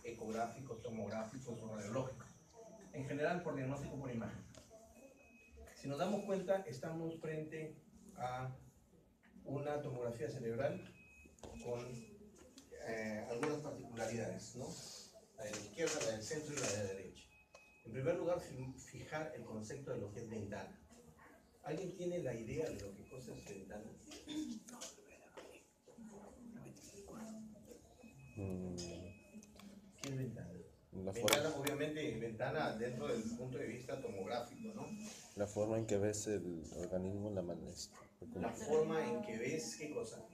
ecográficos, tomográficos o radiológicos. En general por diagnóstico por imagen. Si nos damos cuenta, estamos frente a una tomografía cerebral con algunas particularidades, ¿no? La de la izquierda, la del centro y la de la derecha. En primer lugar, fijar el concepto de lo que es ventana. ¿Alguien tiene la idea de lo que cosa es ventana? ¿Qué es ventana? Ventana, obviamente, ventana dentro del punto de vista tomográfico, ¿no? La forma en que ves el organismo, la forma en que ves, ¿qué cosa?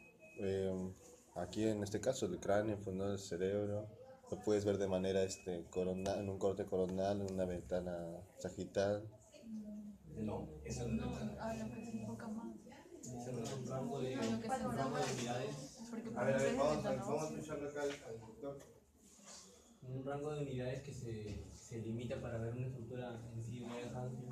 Aquí en este caso el cráneo, pues, ¿no? El cerebro, lo puedes ver de manera coronal, en un corte coronal, en una ventana sagital. No, esa no es ventana. A lo que se enfoca más. Es un rango de unidades. A ver, vamos a escucharlo acá al doctor. Un rango de unidades que se limita para ver una estructura en sí muy amplia.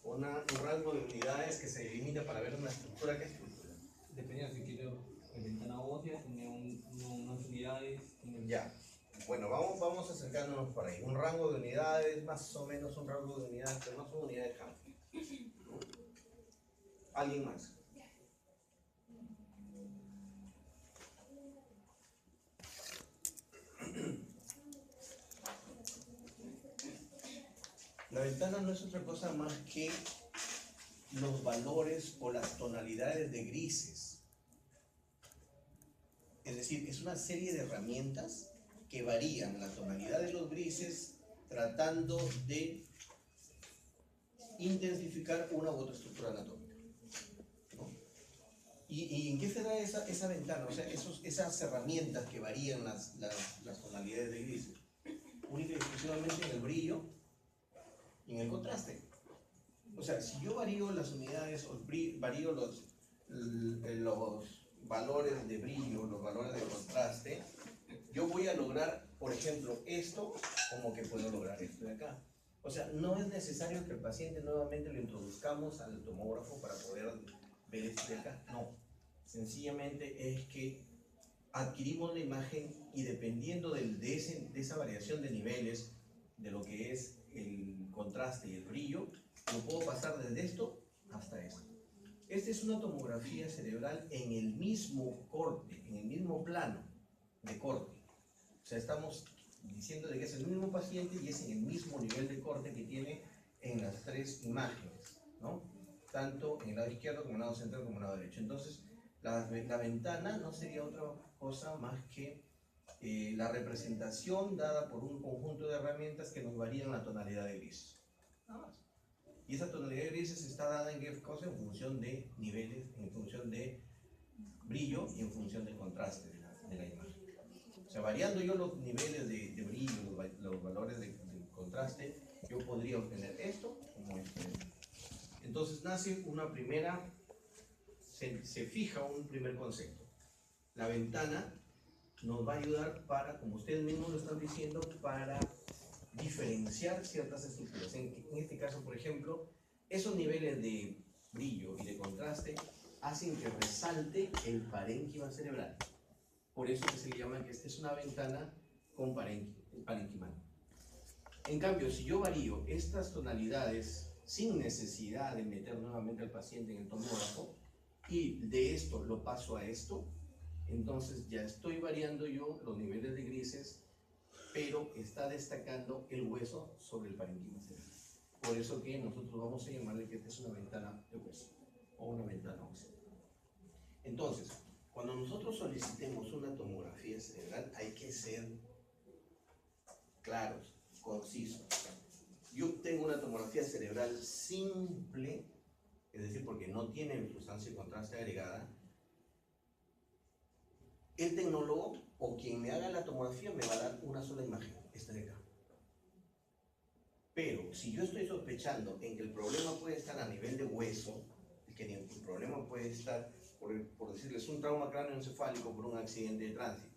Un rango de unidades que se limita para ver una estructura. ¿Qué estructura? Dependiendo si quiero en ventana ósea, tiene unas unidades. Ya. Bueno, vamos acercándonos por ahí. Un rango de unidades, más o menos un rango de unidades, pero no son unidades amplias. ¿Alguien más? La ventana no es otra cosa más que los valores o las tonalidades de grises. Es decir, es una serie de herramientas que varían la tonalidad de los grises tratando de intensificar una u otra estructura anatómica, ¿no? ¿Y en qué se da esa ventana? O sea, esas herramientas que varían las tonalidades de grises, única y exclusivamente en el brillo y en el contraste. O sea, si yo varío las unidades, o varío los valores de brillo, los valores de contraste, yo voy a lograr, por ejemplo, esto, como que puedo lograr esto de acá. O sea, no es necesario que el paciente nuevamente lo introduzcamos al tomógrafo para poder ver esto de acá. No, sencillamente es que adquirimos la imagen y dependiendo de esa variación de niveles, de lo que es el contraste y el brillo, lo puedo pasar desde esto hasta esto. Esta es una tomografía cerebral en el mismo corte, en el mismo plano de corte. O sea, estamos diciendo de que es el mismo paciente y es en el mismo nivel de corte que tiene en las tres imágenes, ¿no? Tanto en el lado izquierdo como en el lado central como en el lado derecho. Entonces, la ventana no sería otra cosa más que la representación dada por un conjunto de herramientas que nos varían la tonalidad de gris. Nada más. Y esa tonalidad de grises está dada en qué cosa, en función de niveles, en función de brillo y en función del contraste de la imagen. O sea, variando yo los niveles de brillo, los valores de contraste, yo podría obtener esto como esto. Entonces nace una primera, se fija un primer concepto. La ventana nos va a ayudar para, como ustedes mismos lo están diciendo, para diferenciar ciertas estructuras. En este caso, por ejemplo, esos niveles de brillo y de contraste hacen que resalte el parénquima cerebral. Por eso que se le llama que esta es una ventana con parenquimal. En cambio, si yo varío estas tonalidades sin necesidad de meter nuevamente al paciente en el tomógrafo y de esto lo paso a esto, entonces ya estoy variando yo los niveles de grises, pero está destacando el hueso sobre el parénquima cerebral. Por eso que nosotros vamos a llamarle que esta es una ventana de hueso o una ventana ósea. Entonces, cuando nosotros solicitemos una tomografía cerebral hay que ser claros, concisos. Yo obtengo una tomografía cerebral simple, es decir, porque no tiene sustancia de contraste agregada. El tecnólogo o quien me haga la tomografía me va a dar una sola imagen, esta de acá. Pero si yo estoy sospechando en que el problema puede estar a nivel de hueso, que el problema puede estar, por decirles, un trauma cráneoencefálico por un accidente de tránsito,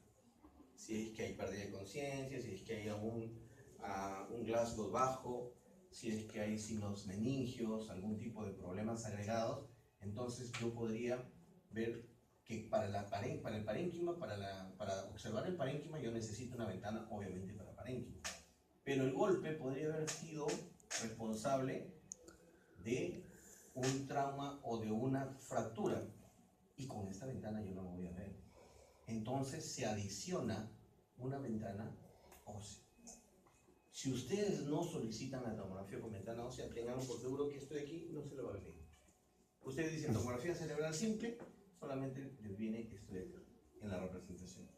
si es que hay pérdida de conciencia, si es que hay un Glasgow bajo, si es que hay signos meningios, algún tipo de problemas agregados, entonces yo podría ver que para el parénquima, para observar el parénquima, yo necesito una ventana, obviamente, para parénquima. Pero el golpe podría haber sido responsable de un trauma o de una fractura. Y con esta ventana yo no lo voy a ver. Entonces se adiciona una ventana ósea. Si ustedes no solicitan la tomografía con ventana ósea, tengan por seguro que esto de aquí no se lo va a venir. Ustedes dicen tomografía cerebral simple, solamente les viene esto de acá, en la representación.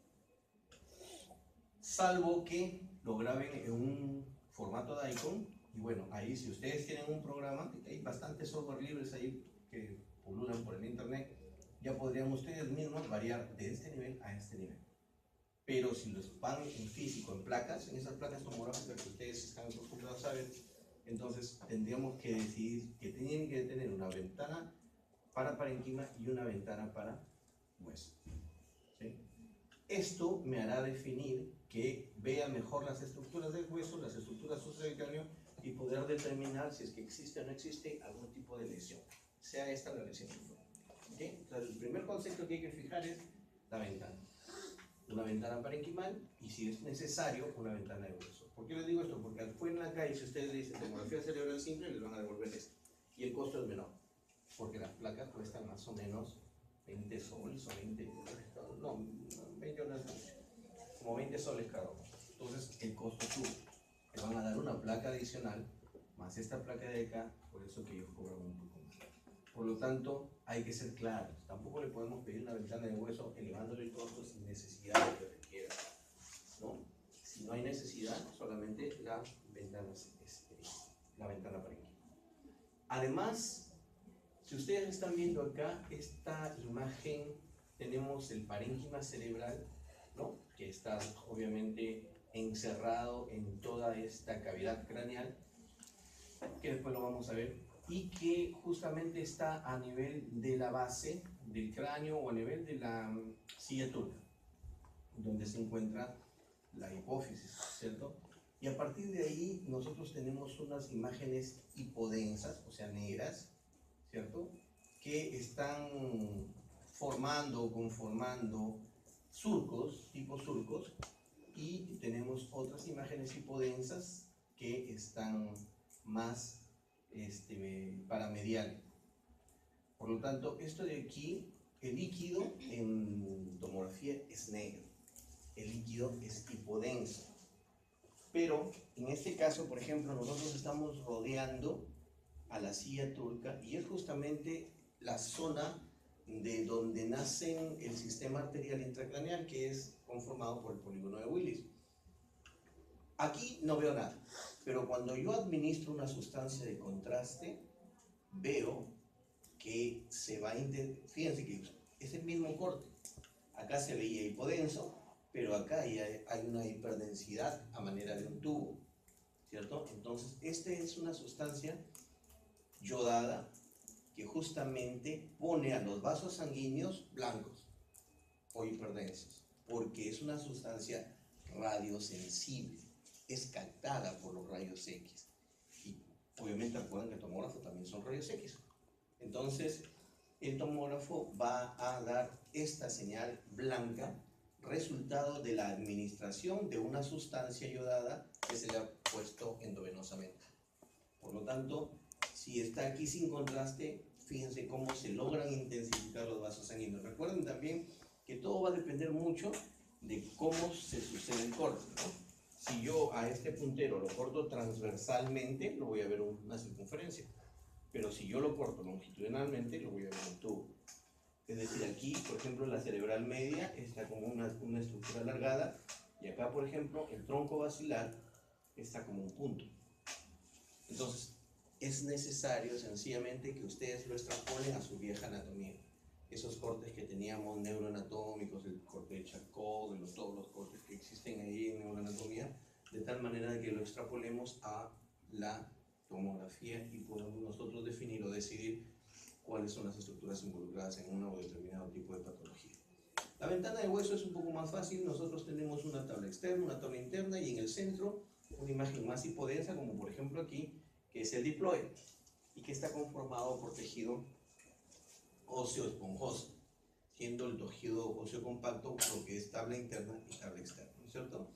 Salvo que lo graben en un formato de icon, y bueno, ahí si ustedes tienen un programa, hay bastantes software libres ahí que pululan por el internet, ya podrían ustedes mismos variar de este nivel a este nivel. Pero si los van en físico, en placas, en esas placas tomográficas que ustedes están acostumbrados a ver, entonces tendríamos que decidir que tienen que tener una ventana para parénquima y una ventana para hueso. ¿Sí? Esto me hará definir que vea mejor las estructuras del hueso, las estructuras óseas del cráneo, y poder determinar si es que existe o no existe algún tipo de lesión, sea esta la lesión que fuera. ¿Okay? Entonces, el primer concepto que hay que fijar es la ventana. Una ventana parenquimal y, si es necesario, una ventana de hueso. ¿Por qué les digo esto? Porque después en la calle, si ustedes dicen tomografía cerebral simple, les van a devolver esto. Y el costo es menor, porque las placas cuestan más o menos 20 soles o 20, no, 20 no es mucho, como 20 soles cada uno. Entonces, el costo sube. Te van a dar una placa adicional, más esta placa de acá, por eso que ellos cobran un poco más. Por lo tanto, hay que ser claros. Tampoco le podemos pedir una ventana de hueso elevándole el costo sin necesidad de que requiera, ¿no? Si no hay necesidad, solamente la ventana parénquimal. Además, si ustedes están viendo acá esta imagen, tenemos el parénquima cerebral, ¿no? Que está obviamente encerrado en toda esta cavidad craneal, que después lo vamos a ver, y que justamente está a nivel de la base del cráneo o a nivel de la silla turca, donde se encuentra la hipófisis, ¿cierto? Y a partir de ahí nosotros tenemos unas imágenes hipodensas, o sea, negras, ¿cierto? Que están formando o conformando surcos, tipo surcos, y tenemos otras imágenes hipodensas que están más paramedial. Por lo tanto, esto de aquí, el líquido en tomografía es negro, el líquido es hipodenso. Pero en este caso, por ejemplo, nosotros estamos rodeando a la silla turca y es justamente la zona de donde nace el sistema arterial intracraneal, que es conformado por el polígono de Willis. Aquí no veo nada, pero cuando yo administro una sustancia de contraste, veo que se va a fíjense que es el mismo corte. Acá se veía hipodenso, pero acá hay una hiperdensidad a manera de un tubo, ¿cierto? Entonces, esta es una sustancia yodada que justamente pone a los vasos sanguíneos blancos o hiperdensos, porque es una sustancia radiosensible, es captada por los rayos X. Y obviamente recuerden que el tomógrafo también son rayos X. Entonces, el tomógrafo va a dar esta señal blanca, resultado de la administración de una sustancia yodada que se le ha puesto endovenosamente. Por lo tanto, si está aquí sin contraste, fíjense cómo se logran intensificar los vasos sanguíneos. Recuerden también que todo va a depender mucho de cómo se sucede el corte, ¿no? Si yo a este puntero lo corto transversalmente, lo voy a ver una circunferencia. Pero si yo lo corto longitudinalmente, lo voy a ver un tubo. Es decir, aquí, por ejemplo, la cerebral media está como una estructura alargada, y acá, por ejemplo, el tronco basilar está como un punto. Entonces, es necesario sencillamente que ustedes lo extrapolen a su vieja anatomía. Esos cortes que teníamos neuroanatómicos, el corte de Charcot, todos los cortes que existen ahí en neuroanatomía, de tal manera de que lo extrapolemos a la tomografía y podemos nosotros definir o decidir cuáles son las estructuras involucradas en uno o determinado tipo de patología. La ventana de hueso es un poco más fácil. Nosotros tenemos una tabla externa, una tabla interna, y en el centro una imagen más hipodensa, como por ejemplo aquí, que es el diploide y que está conformado por tejido óseo esponjoso. siendo el tejido óseo compacto lo que es tabla interna y tabla externa, ¿no es cierto?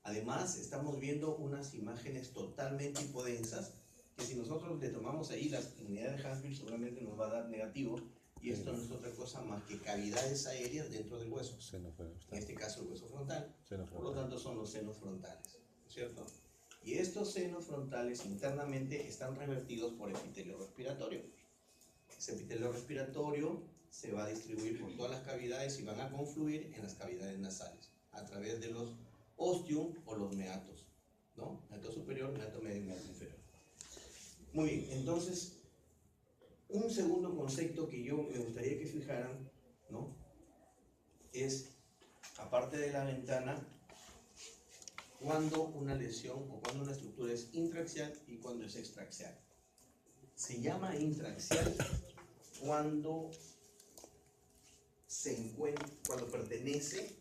Además, estamos viendo unas imágenes totalmente hipodensas que si nosotros le tomamos ahí las unidades de Hansfield seguramente nos va a dar negativo, y esto no es otra cosa más que cavidades aéreas dentro del hueso, en este caso el hueso frontal, por lo tanto son los senos frontales, ¿no es cierto? Y estos senos frontales internamente están revertidos por epitelio respiratorio. Ese epitelio respiratorio se va a distribuir por todas las cavidades y van a confluir en las cavidades nasales a través de los ostium o los meatos, ¿no? Meato superior, meato medio y meato inferior. Muy bien, entonces, un segundo concepto que yo me gustaría que fijaran, ¿no? Es, aparte de la ventana, cuando una lesión o cuando una estructura es intraaxial y cuando es extraaxial. Se llama intraaxial cuando cuando pertenece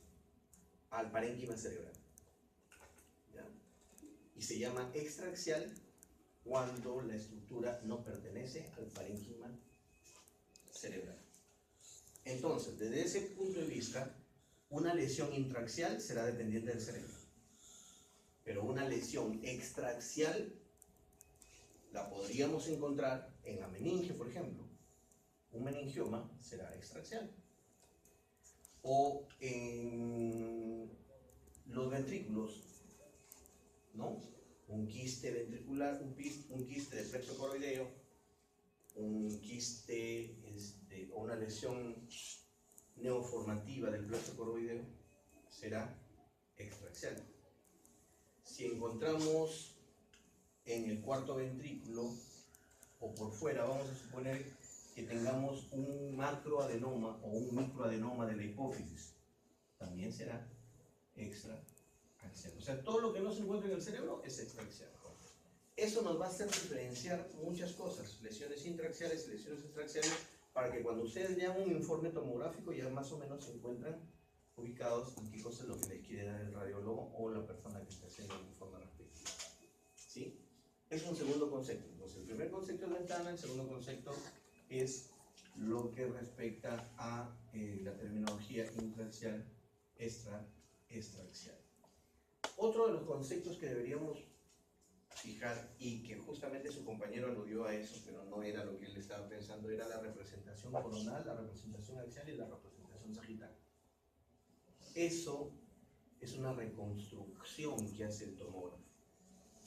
al parénquima cerebral, ¿ya? Y se llama extraaxial cuando la estructura no pertenece al parénquima cerebral. Entonces, desde ese punto de vista, una lesión intraaxial será dependiente del cerebro, pero una lesión extraaxial la podríamos encontrar en la meninge, por ejemplo. Un meningioma será extraaxial. O en los ventrículos, ¿no? Un quiste ventricular, un quiste de plexo coroideo, un quiste o una lesión neoformativa del plexo coroideo será extraaxial. Si encontramos en el cuarto ventrículo o por fuera, vamos a suponer que tengamos un macroadenoma o un microadenoma de la hipófisis, también será extraaxial. O sea, todo lo que no se encuentra en el cerebro es extraaxial. Eso nos va a hacer diferenciar muchas cosas, lesiones intraaxiales y lesiones extraaxiales, para que cuando ustedes vean un informe tomográfico ya más o menos se encuentran ubicados en qué cosa es lo que les quiere dar el radiólogo o la persona que está haciendo el informe respectivo. ¿Sí? Es un segundo concepto. Entonces, el primer concepto es ventana, el segundo concepto es lo que respecta a la terminología intraaxial, extraaxial. Otro de los conceptos que deberíamos fijar, y que justamente su compañero aludió a eso, pero no era lo que él estaba pensando, era la representación coronal, la representación axial y la representación sagital. Eso es una reconstrucción que hace el tomógrafo,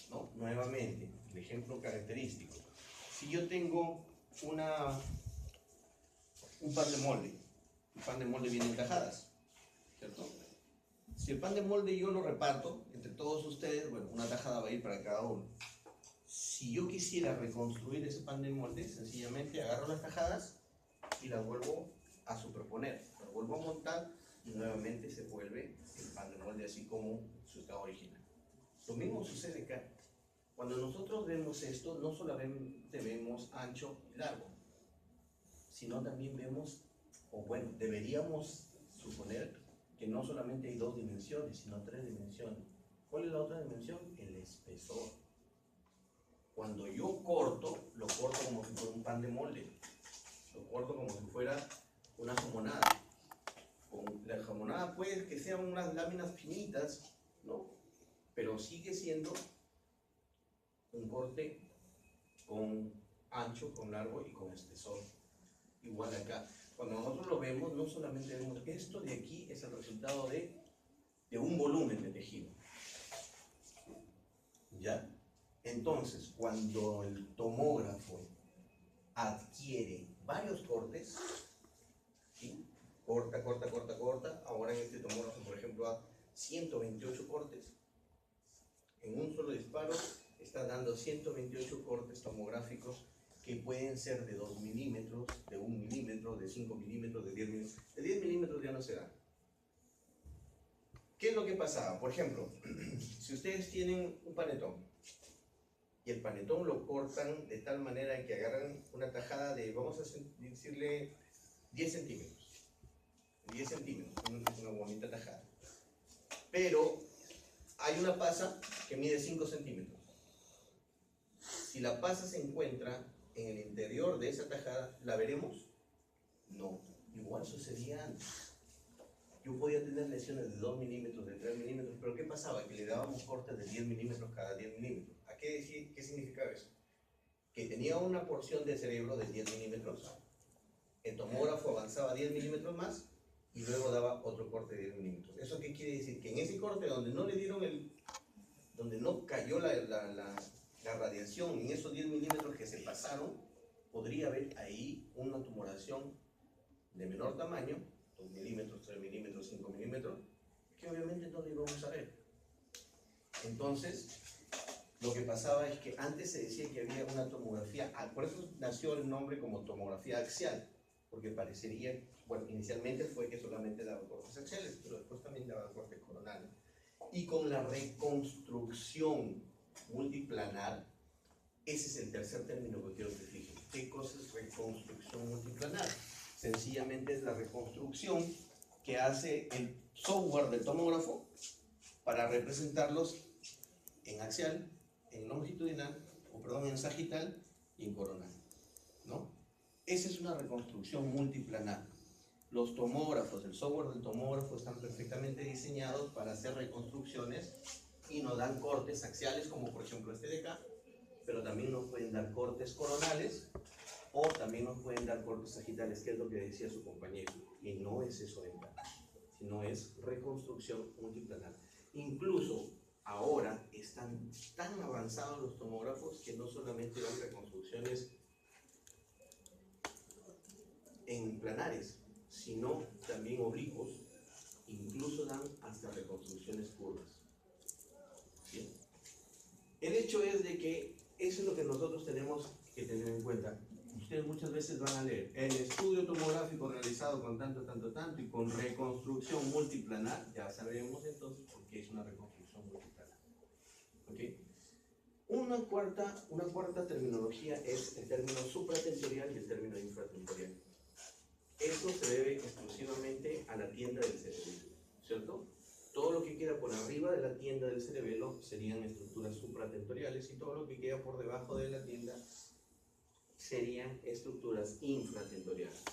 ¿no? Nuevamente, el ejemplo característico. Si yo tengo un pan de molde, el pan de molde viene en tajadas, ¿cierto? Si el pan de molde yo lo reparto entre todos ustedes, bueno, una tajada va a ir para cada uno. Si yo quisiera reconstruir ese pan de molde, sencillamente agarro las tajadas y las vuelvo a superponer, las vuelvo a montar y nuevamente se vuelve el pan de molde así como su estado original. Lo mismo sucede acá. Cuando nosotros vemos esto, no solamente vemos ancho y largo, sino también vemos, o bueno, deberíamos suponer que no solamente hay dos dimensiones, sino tres dimensiones. ¿Cuál es la otra dimensión? El espesor. Cuando yo corto, lo corto como si fuera un pan de molde, lo corto como si fuera una jamonada. La jamonada puede que sean unas láminas finitas, ¿no? Pero sigue siendo un corte con ancho, con largo y con espesor. Igual acá. Cuando nosotros lo vemos, no solamente vemos esto de aquí es el resultado de un volumen de tejido. ¿Ya? Entonces, cuando el tomógrafo adquiere varios cortes, ¿sí? Corta, corta, corta, corta. Ahora en este tomógrafo, por ejemplo, a 128 cortes. En un solo disparo está dando 128 cortes tomográficos que pueden ser de 2 milímetros, de 1 milímetro, de 5 milímetros, de 10 milímetros. De 10 milímetros ya no se da. ¿Qué es lo que pasaba? Por ejemplo, si ustedes tienen un panetón y el panetón lo cortan de tal manera que agarran una tajada de, vamos a decirle, 10 centímetros. 10 centímetros, es una bonita tajada. Pero hay una pasa que mide 5 centímetros. Si la pasa se encuentra en el interior de esa tajada, ¿la veremos? No. igual sucedía antes. Yo podía tener lesiones de 2 milímetros, de 3 milímetros, pero ¿qué pasaba? Que le dábamos cortes de 10 milímetros cada 10 milímetros. ¿Qué significaba eso? Que tenía una porción de cerebro de 10 milímetros, el tomógrafo avanzaba 10 milímetros más y luego daba otro corte de 10 milímetros. ¿Eso qué quiere decir? Que en ese corte donde no le dieron donde no cayó la radiación, en esos 10 milímetros que se pasaron, podría haber ahí una tumoración de menor tamaño, 2 milímetros, 3 milímetros, 5 milímetros, que obviamente no lo íbamos a ver. Entonces, lo que pasaba es que antes se decía que había una tomografía, por eso nació el nombre como tomografía axial, porque parecería, bueno, inicialmente fue que solamente daba cortes axiales, pero después también daba cortes coronales. Y con la reconstrucción multiplanar, ese es el tercer término que quiero que fijen. ¿Qué cosa es reconstrucción multiplanar? Sencillamente es la reconstrucción que hace el software del tomógrafo para representarlos en axial, en longitudinal, en sagital y en coronal, ¿no? Esa es una reconstrucción multiplanar. Los tomógrafos, el software del tomógrafo están perfectamente diseñados para hacer reconstrucciones y nos dan cortes axiales, como por ejemplo este de acá, pero también nos pueden dar cortes coronales o también nos pueden dar cortes sagitales, que es lo que decía su compañero, y no es eso en verdad, sino es reconstrucción multiplanar. Incluso ahora están tan avanzados los tomógrafos que no solamente dan reconstrucciones en planares, sino también oblicuos, incluso dan hasta reconstrucciones curvas. ¿Sí? El hecho es de que eso es lo que nosotros tenemos que tener en cuenta. Ustedes muchas veces van a leer el estudio tomográfico realizado con tanto y con reconstrucción multiplanar. Ya sabemos entonces por qué es una reconstrucción multiplanar. ¿Okay? Una cuarta terminología es el término supratensorial y el término infratensorial. Esto se debe exclusivamente a la tienda del cerebelo, ¿cierto? Todo lo que queda por arriba de la tienda del cerebelo serían estructuras supratentoriales y todo lo que queda por debajo de la tienda serían estructuras infratentoriales.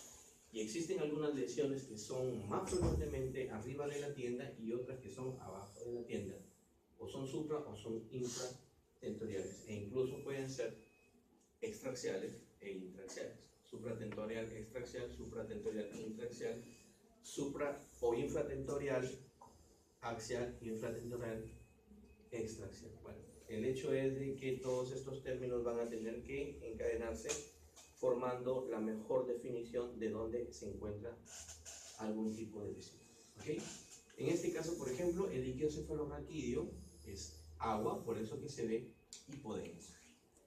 Y existen algunas lesiones que son más frecuentemente arriba de la tienda y otras que son abajo de la tienda, o son supra o son infratentoriales, e incluso pueden ser extraaxiales e intraaxiales. Supratentorial extraaxial, supratentorial intraaxial, supra o infratentorial axial, infratentorial extraaxial. Bueno, el hecho es de que todos estos términos van a tener que encadenarse formando la mejor definición de dónde se encuentra algún tipo de lesión. ¿Okay? En este caso, por ejemplo, el líquido cefalorraquídeo es agua, por eso que se ve hipodenso,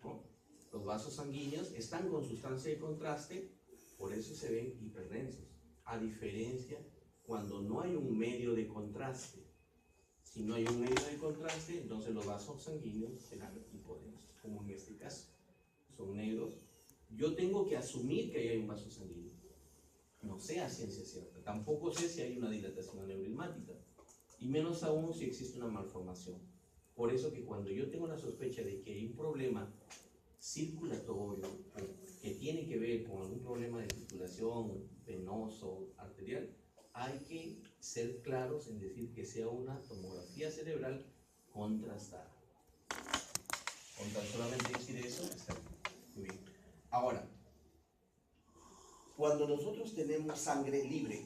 ¿no? Los vasos sanguíneos están con sustancia de contraste, por eso se ven hiperdensos, a diferencia cuando no hay un medio de contraste. Si no hay un medio de contraste, entonces los vasos sanguíneos serán hipodensos, como en este caso. Son negros. Yo tengo que asumir que ahí hay un vaso sanguíneo. No sé a ciencia cierta. Tampoco sé si hay una dilatación aneurismática. Y menos aún si existe una malformación. Por eso que cuando yo tengo la sospecha de que hay un problema circulatorio que tiene que ver con algún problema de circulación venoso, arterial, hay que ser claros en decir que sea una tomografía cerebral contrastada. Con tan solamente decir eso, está bien. Muy bien. Ahora, cuando nosotros tenemos sangre libre,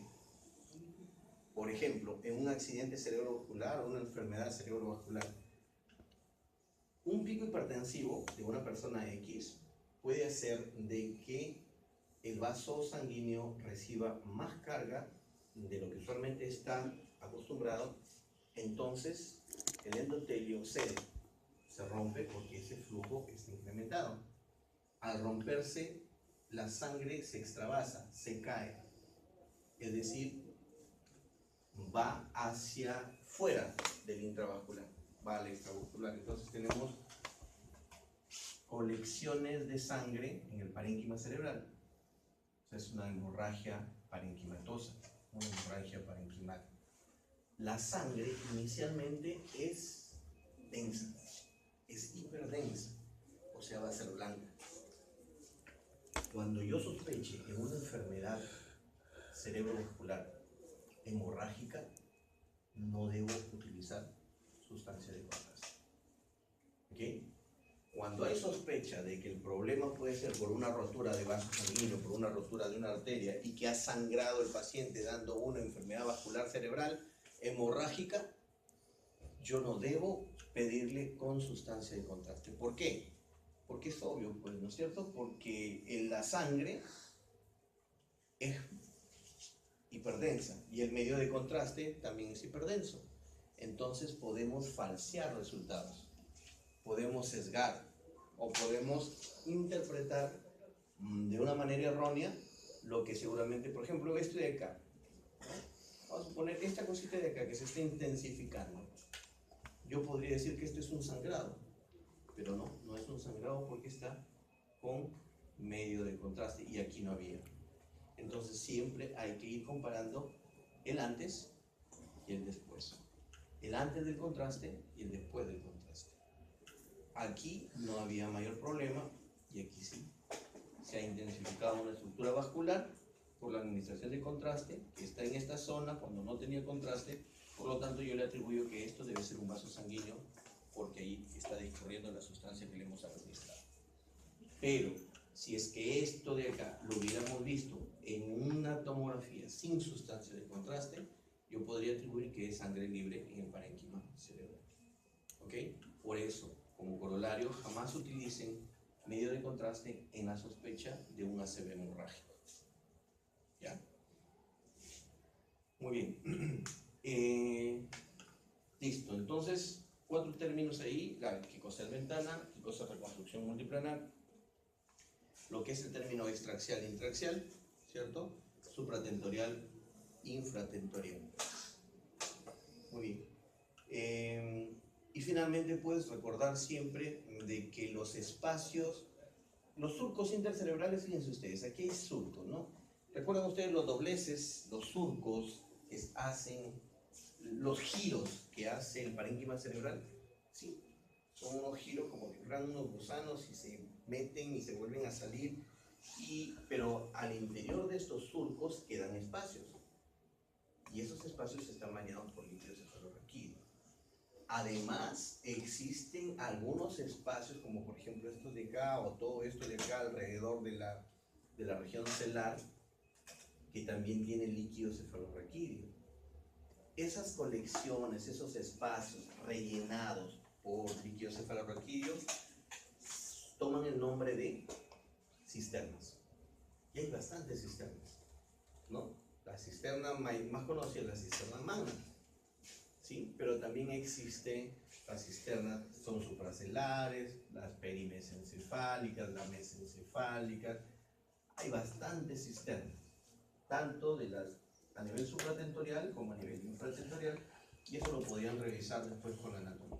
por ejemplo, en un accidente cerebrovascular o una enfermedad cerebrovascular, un pico hipertensivo de una persona X puede hacer de que el vaso sanguíneo reciba más carga de lo que usualmente está acostumbrado, entonces el endotelio cede, se rompe porque ese flujo está incrementado. Al romperse, la sangre se extravasa, se cae, es decir, va hacia fuera del intravascular, va al extravascular. Entonces tenemos colecciones de sangre en el parénquima cerebral. O sea, es una hemorragia parenquimatosa, una hemorragia parenquimal. La sangre inicialmente es densa, es hiperdensa, o sea, va a ser blanca. Cuando yo sospeche en una enfermedad cerebrovascular hemorrágica, no debo utilizar sustancia de contraste. ¿Ok? Cuando hay sospecha de que el problema puede ser por una rotura de vaso sanguíneo, por una rotura de una arteria y que ha sangrado el paciente dando una enfermedad vascular cerebral hemorrágica, yo no debo pedirle con sustancia de contraste. ¿Por qué? Porque es obvio, pues, ¿no es cierto? Porque en la sangre es hiperdensa y el medio de contraste también es hiperdenso. Entonces podemos falsear resultados, podemos sesgar o podemos interpretar de una manera errónea lo que seguramente, por ejemplo, esto de acá, ¿no? Vamos a suponer esta cosita de acá que se está intensificando. Yo podría decir que esto es un sangrado, pero no, no es un sangrado porque está con medio de contraste y aquí no había. Entonces siempre hay que ir comparando el antes y el después. El antes del contraste y el después del contraste. Aquí no había mayor problema y aquí sí. Se ha intensificado una estructura vascular por la administración de contraste que está en esta zona cuando no tenía contraste. Por lo tanto, yo le atribuyo que esto debe ser un vaso sanguíneo porque ahí está discurriendo la sustancia que le hemos administrado. Pero si es que esto de acá lo hubiéramos visto en una tomografía sin sustancia de contraste, yo podría atribuir que es sangre libre en el parénquima cerebral. ¿Ok? Por eso, como corolario, jamás utilicen medio de contraste en la sospecha de un ACV hemorrágico. ¿Ya? Muy bien. Listo, entonces, 4 términos ahí, la quicosis ventana, quicosis reconstrucción multiplanar, lo que es el término extraxial e intraxial, ¿cierto? Supratentorial, infratentorial. Muy bien. Y finalmente puedes recordar siempre de que los espacios, los surcos intercerebrales, fíjense ustedes, aquí hay surcos, ¿no? ¿Recuerdan ustedes los dobleces, los surcos que hacen, los giros que hace el parénquima cerebral? Sí, son unos giros como que fueran unos gusanos y se meten y se vuelven a salir, pero al interior de estos surcos quedan espacios. Y esos espacios están bañados por líquido cefalorraquídeo. Además, existen algunos espacios, como por ejemplo estos de acá o todo esto de acá alrededor de la región celular, que también tienen líquido cefalorraquídeo. Esas colecciones, esos espacios rellenados por líquido cefalorraquídeo toman el nombre de cisternas. Y hay bastantes cisternas, ¿no? La cisterna más conocida es la cisterna magna, ¿sí? Pero también existen las cisternas, son supracelares, las perimesencefálicas, las mesencefálicas. Hay bastantes cisternas, tanto a nivel supratentorial como a nivel infratentorial, y eso lo podrían revisar después con la anatomía.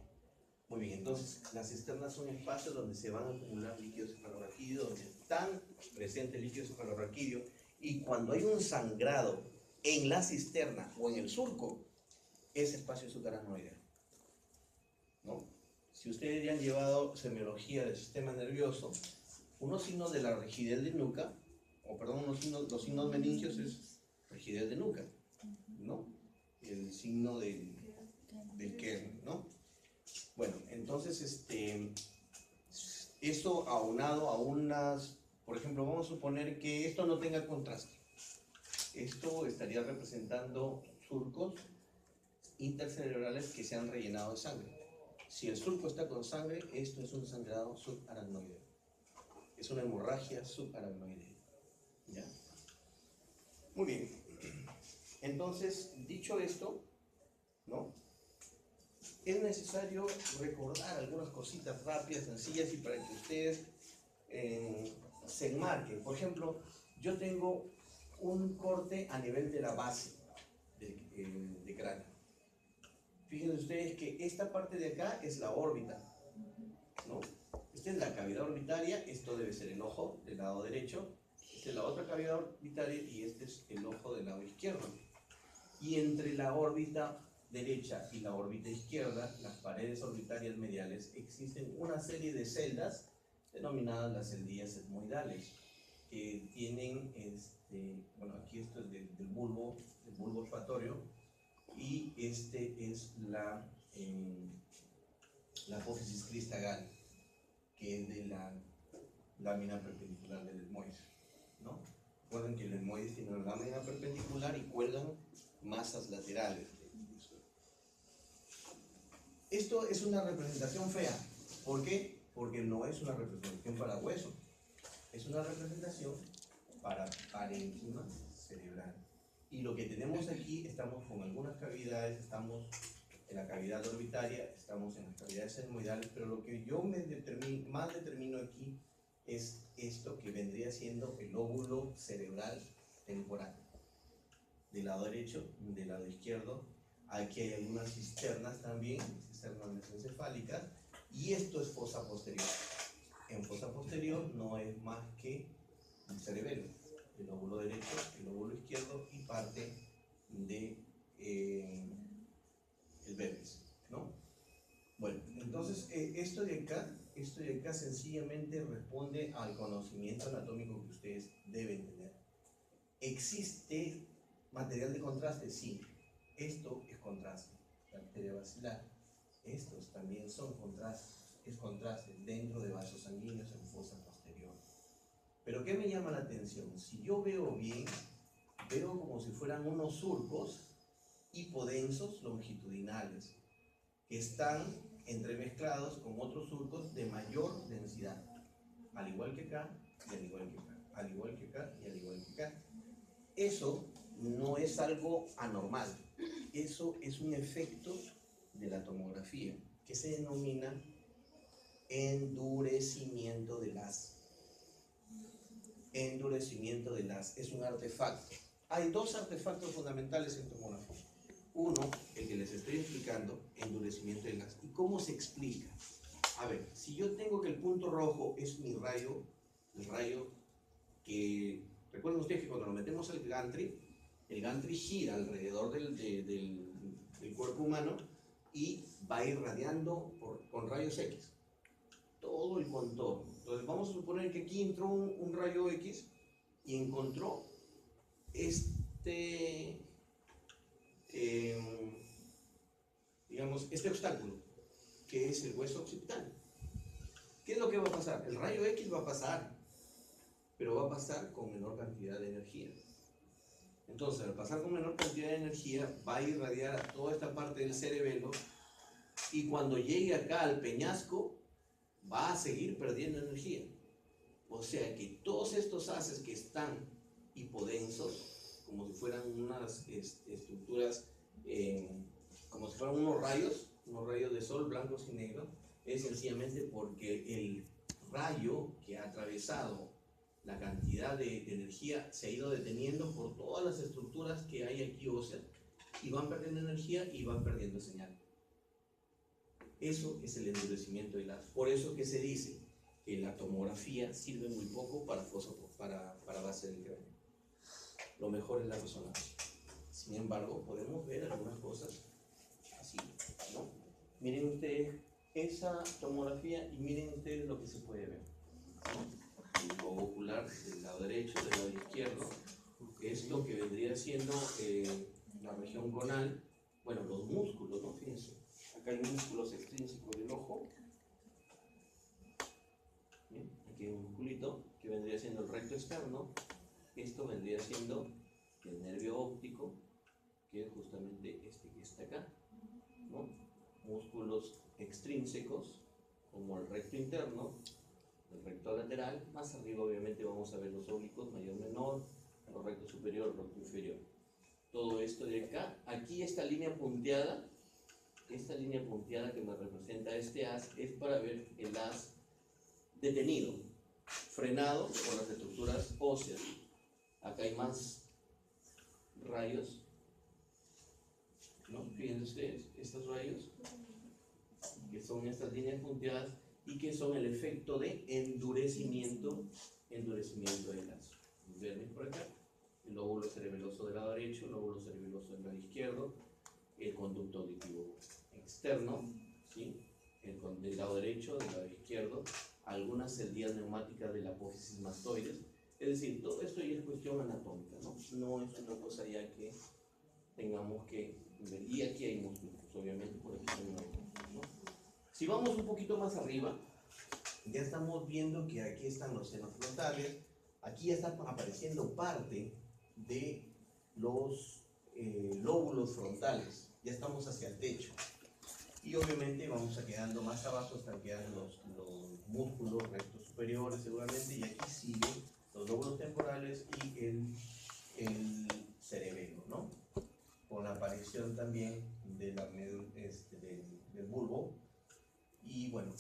Muy bien, entonces las cisternas son espacios donde se van a acumular líquido cefalorraquídeo, donde están presentes líquido cefalorraquídeo, y cuando hay un sangrado en la cisterna o en el surco, ese espacio es subaracnoideo, ¿no? Si ustedes ya han llevado semiología del sistema nervioso, unos signos de la rigidez de nuca, los signos meningios es rigidez de nuca, ¿no? El signo del kern, ¿no? Bueno, entonces, eso aunado a unas, por ejemplo, vamos a suponer que esto no tenga contraste. Esto estaría representando surcos intercerebrales que se han rellenado de sangre. Si el surco está con sangre, esto es un sangrado subaracnoideo. Es una hemorragia subaracnoidea. ¿Ya? Muy bien. Entonces, dicho esto, ¿no? Es necesario recordar algunas cositas rápidas, sencillas, y para que ustedes se enmarquen. Por ejemplo, yo tengo un corte a nivel de la base de cráneo. Fíjense ustedes que esta parte de acá es la órbita, ¿no? Esta es la cavidad orbitaria, esto debe ser el ojo del lado derecho, esta es la otra cavidad orbitaria y este es el ojo del lado izquierdo. Y entre la órbita derecha y la órbita izquierda, las paredes orbitarias mediales, existen una serie de celdas denominadas las celdillas etmoidales, que tienen, bueno, aquí esto es del bulbo olfatorio, y este es la apófisis cristagal, que es de la lámina perpendicular del etmoide, ¿no? Recuerden que el etmoide tiene una lámina perpendicular y cuelgan masas laterales. Esto es una representación fea. ¿Por qué? Porque no es una representación para hueso, es una representación para parénquima cerebral. Y lo que tenemos aquí, estamos con algunas cavidades, estamos en la cavidad orbitaria, estamos en las cavidades etmoidales, pero lo que yo más determino aquí es esto que vendría siendo el lóbulo cerebral temporal. Del lado derecho, del lado izquierdo, aquí hay algunas cisternas también, cisternas mesencefálicas, y esto es fosa posterior. En fosa posterior no es más que el cerebelo, el lóbulo derecho, el lóbulo izquierdo y parte de el pelvis, ¿no? Bueno, entonces esto de acá sencillamente responde al conocimiento anatómico que ustedes deben tener. ¿Existe material de contraste? Sí, esto es contraste, la arteria basilar. Estos también son contrastes, es contraste dentro de vasos sanguíneos en fosa posterior. Pero ¿qué me llama la atención? Si yo veo bien, veo como si fueran unos surcos hipodensos longitudinales que están entremezclados con otros surcos de mayor densidad, al igual que acá y al igual que acá, al igual que acá y al igual que acá. Eso no es algo anormal, eso es un efecto de la tomografía que se denomina endurecimiento del haz. Endurecimiento del haz es un artefacto. Hay dos artefactos fundamentales en tomografía. Uno, el que les estoy explicando, endurecimiento del haz. ¿Y cómo se explica? A ver, si yo tengo que el punto rojo es mi rayo, el rayo que... Recuerden ustedes que cuando lo metemos al gantry, el gantry gira alrededor del cuerpo humano y va irradiando con rayos X todo el contorno. Entonces vamos a suponer que aquí entró un rayo X y encontró digamos, este obstáculo, que es el hueso occipital. ¿Qué es lo que va a pasar? El rayo X va a pasar, pero va a pasar con menor cantidad de energía. Entonces, al pasar con menor cantidad de energía, va a irradiar a toda esta parte del cerebelo, y cuando llegue acá al peñasco, va a seguir perdiendo energía. O sea que todos estos haces que están hipodensos, como si fueran unas estructuras, como si fueran unos rayos de sol blancos y negros, es sencillamente porque el rayo que ha atravesado la cantidad de energía se ha ido deteniendo por todas las estructuras que hay aquí óseas, y van perdiendo energía y van perdiendo señal. Eso es el endurecimiento del haz. Por eso que se dice que la tomografía sirve muy poco para base del cráneo. Lo mejor es la resonancia. Sin embargo, podemos ver algunas cosas así, ¿no? Miren ustedes esa tomografía y miren ustedes lo que se puede ver, ¿no? El globo ocular del lado derecho, del lado izquierdo, es lo que vendría siendo la región gonal, bueno, los músculos, ¿no? Fíjense. Acá hay músculos extrínsecos del ojo. ¿Bien? Aquí hay un musculito que vendría siendo el recto externo. Esto vendría siendo el nervio óptico, que es justamente este que está acá, ¿no? Músculos extrínsecos, como el recto interno, el recto lateral. Más arriba, obviamente, vamos a ver los oblicuos, mayor, menor, el recto superior, el recto inferior. Todo esto de acá. Aquí esta línea punteada que me representa este haz, es para ver el haz detenido, frenado por las estructuras óseas. Acá hay más rayos, ¿no? Fíjense ustedes, estos rayos, que son estas líneas punteadas y que son el efecto de endurecimiento del haz. ¿Ven por acá? El lóbulo cerebeloso del lado derecho, el lóbulo cerebeloso del lado izquierdo, el conducto auditivo externo, ¿sí? Del lado derecho, del lado izquierdo, algunas celdillas neumáticas de la apófisis mastoides. Es decir, todo esto ya es cuestión anatómica, ¿no? No es una cosa ya que tengamos que ver. Y aquí hay músculos, obviamente, por aquí también hay músculos, ¿no? Si vamos un poquito más arriba, ya estamos viendo que aquí están los senos frontales, aquí ya está apareciendo parte de los lóbulos frontales, ya estamos hacia el techo. Y obviamente vamos a quedando más abajo, están quedando los músculos rectos superiores seguramente, y aquí siguen los lóbulos temporales y el cerebelo, ¿no? Con la aparición también de del bulbo. Y bueno,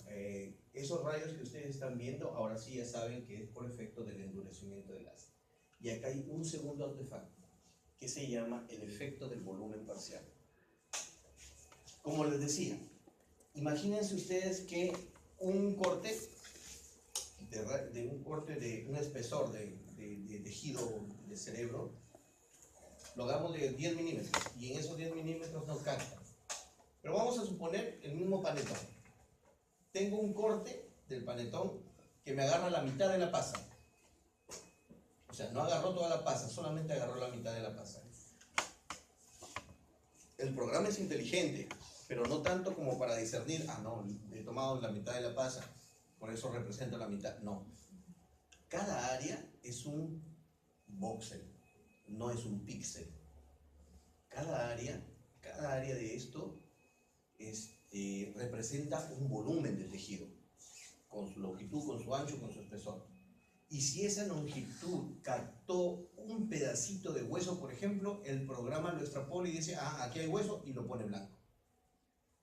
esos rayos que ustedes están viendo, ahora sí ya saben que es por efecto del endurecimiento del ácido. Y acá hay un segundo artefacto, que se llama el efecto del volumen parcial. Como les decía, imagínense ustedes que un corte de un espesor de tejido de cerebro, lo hagamos de 10 milímetros, y en esos 10 milímetros no capta. Pero vamos a suponer el mismo panetón. Tengo un corte del panetón que me agarra la mitad de la pasa. O sea, no agarró toda la pasa, solamente agarró la mitad de la pasa. El programa es inteligente, pero no tanto como para discernir, ah, no, he tomado la mitad de la pasa, por eso representa la mitad. No. Cada área es un voxel, no es un píxel. Cada área de esto representa un volumen de tejido, con su longitud, con su ancho, con su espesor. Y si esa longitud captó un pedacito de hueso, por ejemplo, el programa lo extrapola y dice, ah, aquí hay hueso, y lo pone blanco.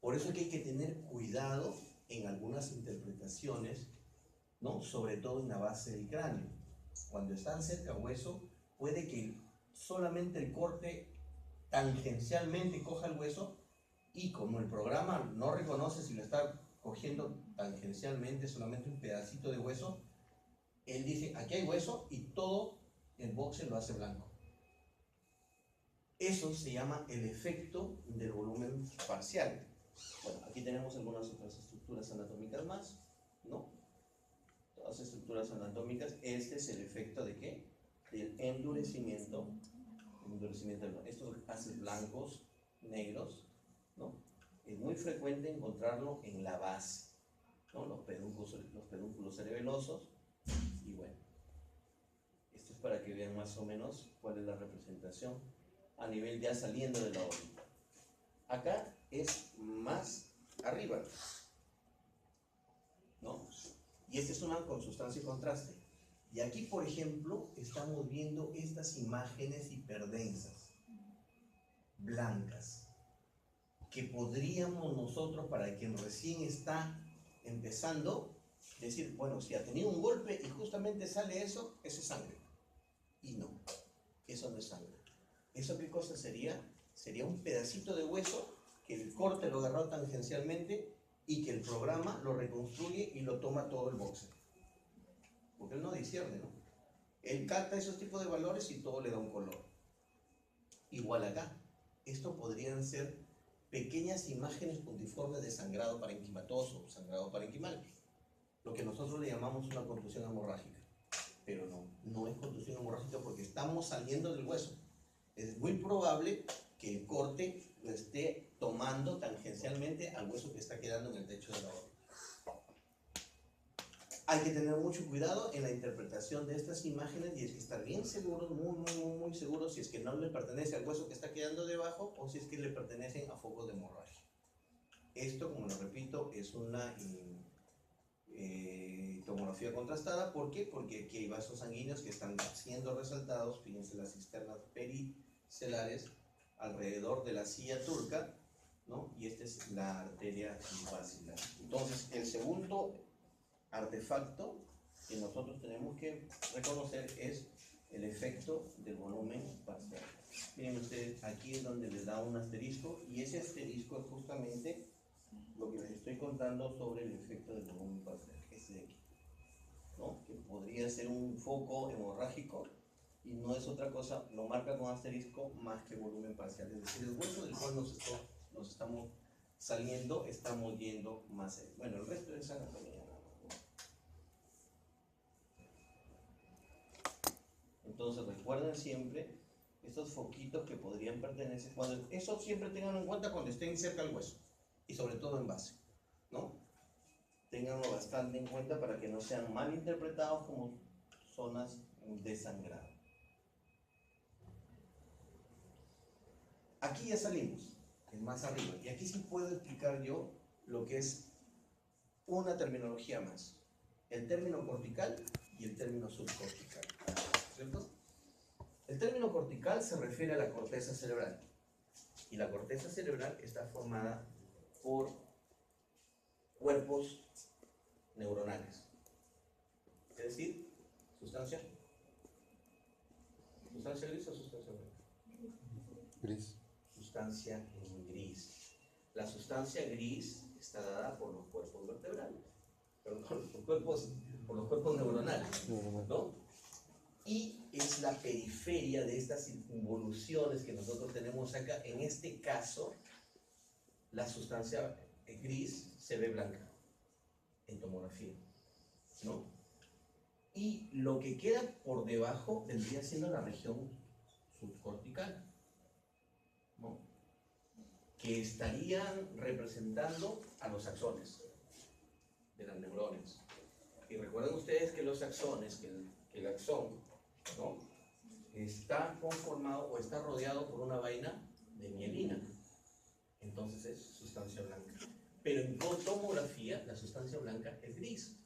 Por eso es que hay que tener cuidado en algunas interpretaciones, ¿no? Sobre todo en la base del cráneo. Cuando están cerca al hueso, puede que solamente el corte tangencialmente coja el hueso, y como el programa no reconoce si lo está cogiendo tangencialmente solamente un pedacito de hueso, él dice, aquí hay hueso, y todo el boxe lo hace blanco. Eso se llama el efecto del volumen parcial. Bueno, aquí tenemos algunas otras estructuras anatómicas más, ¿no? Todas estructuras anatómicas. Este es el efecto de ¿qué? Del endurecimiento. Estos haces blancos, negros, ¿no? Es muy frecuente encontrarlo en la base, ¿no? Los pedúnculos cerebelosos. Y bueno, esto es para que vean más o menos cuál es la representación a nivel ya saliendo de la órbita. Acá es más arriba, ¿no? Y esta es una consustancia y contraste. Y aquí, por ejemplo, estamos viendo estas imágenes hiperdensas, blancas, que podríamos nosotros, para quien recién está empezando, decir, bueno, si ha tenido un golpe y justamente sale eso, eso es sangre. Y no, eso no es sangre. ¿Eso qué cosa sería? Sería un pedacito de hueso que el corte lo agarró tangencialmente y que el programa lo reconstruye y lo toma todo el boxer. Porque él no discierne, ¿no? Él capta esos tipos de valores y todo le da un color. Igual acá. Esto podrían ser pequeñas imágenes puntiformes de sangrado parenquimatoso, sangrado parenquimal. Lo que nosotros le llamamos una contusión hemorrágica. Pero no es contusión hemorrágica porque estamos saliendo del hueso. Es muy probable que el corte lo esté tomando tangencialmente al hueso que está quedando en el techo de la órbita. Hay que tener mucho cuidado en la interpretación de estas imágenes y es que estar bien seguros, muy seguros, si es que no le pertenece al hueso que está quedando debajo o si es que le pertenecen a focos de hemorragia. Esto, como lo repito, es una tomografía contrastada. ¿Por qué? Porque aquí hay vasos sanguíneos que están siendo resaltados. Fíjense las cisternas pericelares alrededor de la silla turca, ¿no? Y esta es la arteria basilar. Entonces, el segundo artefacto que nosotros tenemos que reconocer es el efecto del volumen parcial. Miren ustedes, aquí es donde les da un asterisco, y ese asterisco es justamente lo que les estoy contando sobre el efecto del volumen parcial, este de aquí, ¿no? Que podría ser un foco hemorrágico y no es otra cosa, lo marca con asterisco, más que volumen parcial. Es decir, el hueso del cual nos estamos saliendo, estamos yendo más allá. Bueno, el resto es anatomía. Entonces recuerden siempre estos foquitos que podrían pertenecer, cuando, eso siempre tenganlo en cuenta cuando estén cerca del hueso y sobre todo en base, ¿no? Ténganlo bastante en cuenta para que no sean mal interpretados como zonas de sangrado. Aquí ya salimos, es más arriba, y aquí sí puedo explicar yo lo que es una terminología más, el término cortical y el término subcortical, ¿cierto? El término cortical se refiere a la corteza cerebral, y la corteza cerebral está formada por cuerpos neuronales, es decir, sustancia gris o sustancia blanca. Gris. Sustancia gris. La sustancia gris está dada por los cuerpos vertebrales, perdón, por los cuerpos neuronales, ¿no? Y es la periferia de estas involuciones que nosotros tenemos acá. En este caso, la sustancia gris se ve blanca en tomografía, ¿no? Y lo que queda por debajo vendría siendo la región subcortical, ¿no? Que estarían representando a los axones de las neuronas. Y recuerden ustedes que los axones, que el axón, ¿no? Está conformado o está rodeado por una vaina de mielina. Entonces es sustancia blanca. Pero en tomografía la sustancia blanca es gris.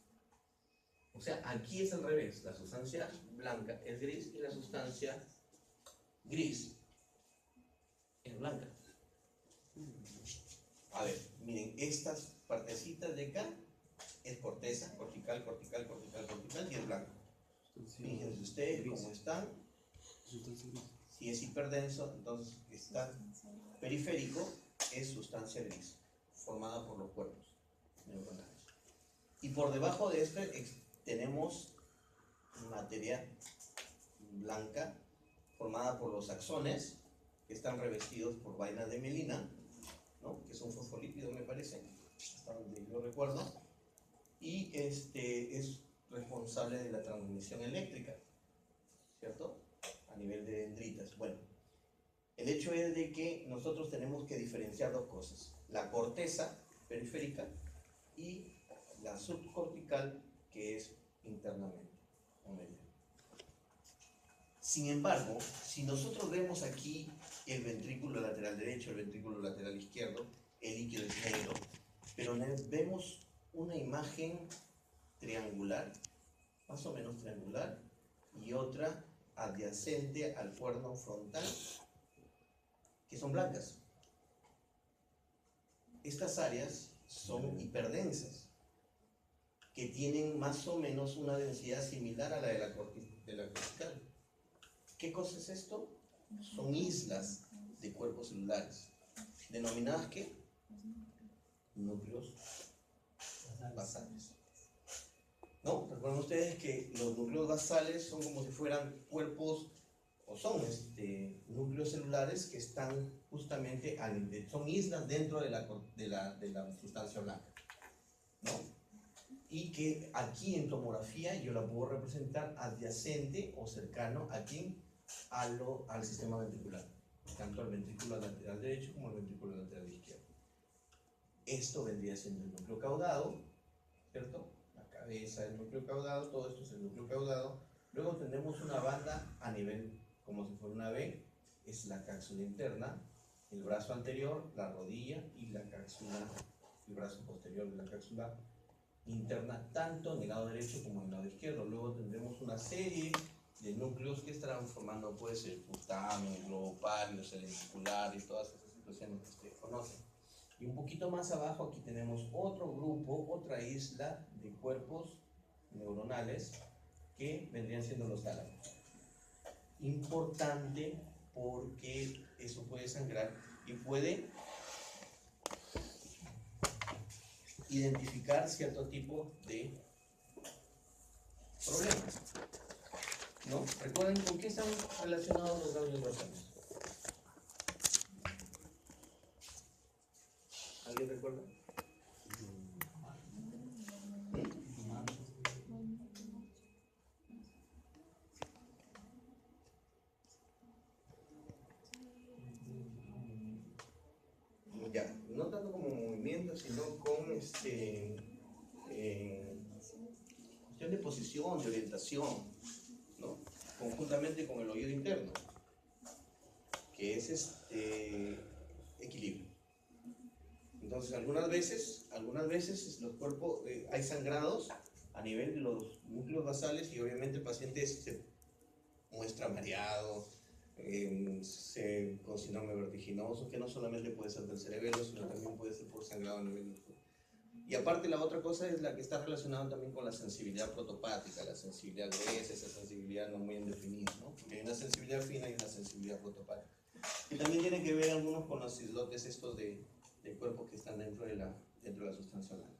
O sea, aquí es al revés. La sustancia blanca es gris y la sustancia gris es blanca. A ver, miren, estas partecitas de acá es corteza, cortical, cortical, cortical, cortical y es blanco. Fíjense ustedes cómo están. Si es hiperdenso, entonces está periférico, es sustancia gris, formada por los cuerpos neuronales. Y por debajo de este tenemos materia blanca, formada por los axones, que están revestidos por vainas de mielina, ¿no? Que es un fosfolípido, me parece, hasta donde yo recuerdo, y es responsable de la transmisión eléctrica, ¿cierto? A nivel de dendritas. Bueno, el hecho es de que nosotros tenemos que diferenciar dos cosas: la corteza periférica y la subcortical, que es internamente, o medio. Sin embargo, si nosotros vemos aquí el ventrículo lateral derecho, el ventrículo lateral izquierdo, el líquido es negro, pero vemos una imagen triangular, más o menos triangular, y otra adyacente al cuerno frontal, que son blancas. Estas áreas son hiperdensas, que tienen más o menos una densidad similar a la de la cortical. ¿Qué cosa es esto? Son islas de cuerpos celulares, denominadas ¿qué? Núcleos basales. ¿No? Recuerden ustedes que los núcleos basales son como si fueran cuerpos, o son núcleos celulares que están justamente, son islas dentro de la sustancia blanca, ¿no? Y que aquí en tomografía yo la puedo representar adyacente o cercano aquí al sistema ventricular, tanto al ventrículo lateral derecho como al ventrículo lateral izquierdo. Esto vendría siendo el núcleo caudado, ¿cierto? La cabeza del núcleo caudado, todo esto es el núcleo caudado. Luego tenemos una banda a nivel, como si fuera una V, es la cápsula interna, el brazo anterior, la rodilla y la cápsula, el brazo posterior de la cápsula interna, tanto en el lado derecho como en el lado izquierdo. Luego tendremos una serie de núcleos que estarán formando, puede ser el putamen, el globo pálido, el lenticular y todas esas situaciones que ustedes conocen. Y un poquito más abajo aquí tenemos otro grupo, otra isla de cuerpos neuronales que vendrían siendo los tálamos. Importante porque eso puede sangrar y puede identificar cierto tipo de problemas, ¿no? Recuerden con qué están relacionados los ganglios basales. ¿Alguien recuerda? ya, no tanto como movimiento, sino con cuestión de posición, de orientación, ¿no? Conjuntamente con el oído interno, que es equilibrio. Entonces, algunas veces los cuerpos, hay sangrados a nivel de los núcleos basales y obviamente el paciente se muestra mareado, con síndrome vertiginoso, que no solamente puede ser del cerebelo, sino también puede ser por sangrado a nivel del cuerpo. Y aparte la otra cosa es la que está relacionada también con la sensibilidad protopática, la sensibilidad gruesa, esa sensibilidad no muy indefinida, ¿no? Porque hay una sensibilidad fina y una sensibilidad protopática. Y también tienen que ver algunos con los islotes estos del cuerpo que están dentro de la sustancia oral.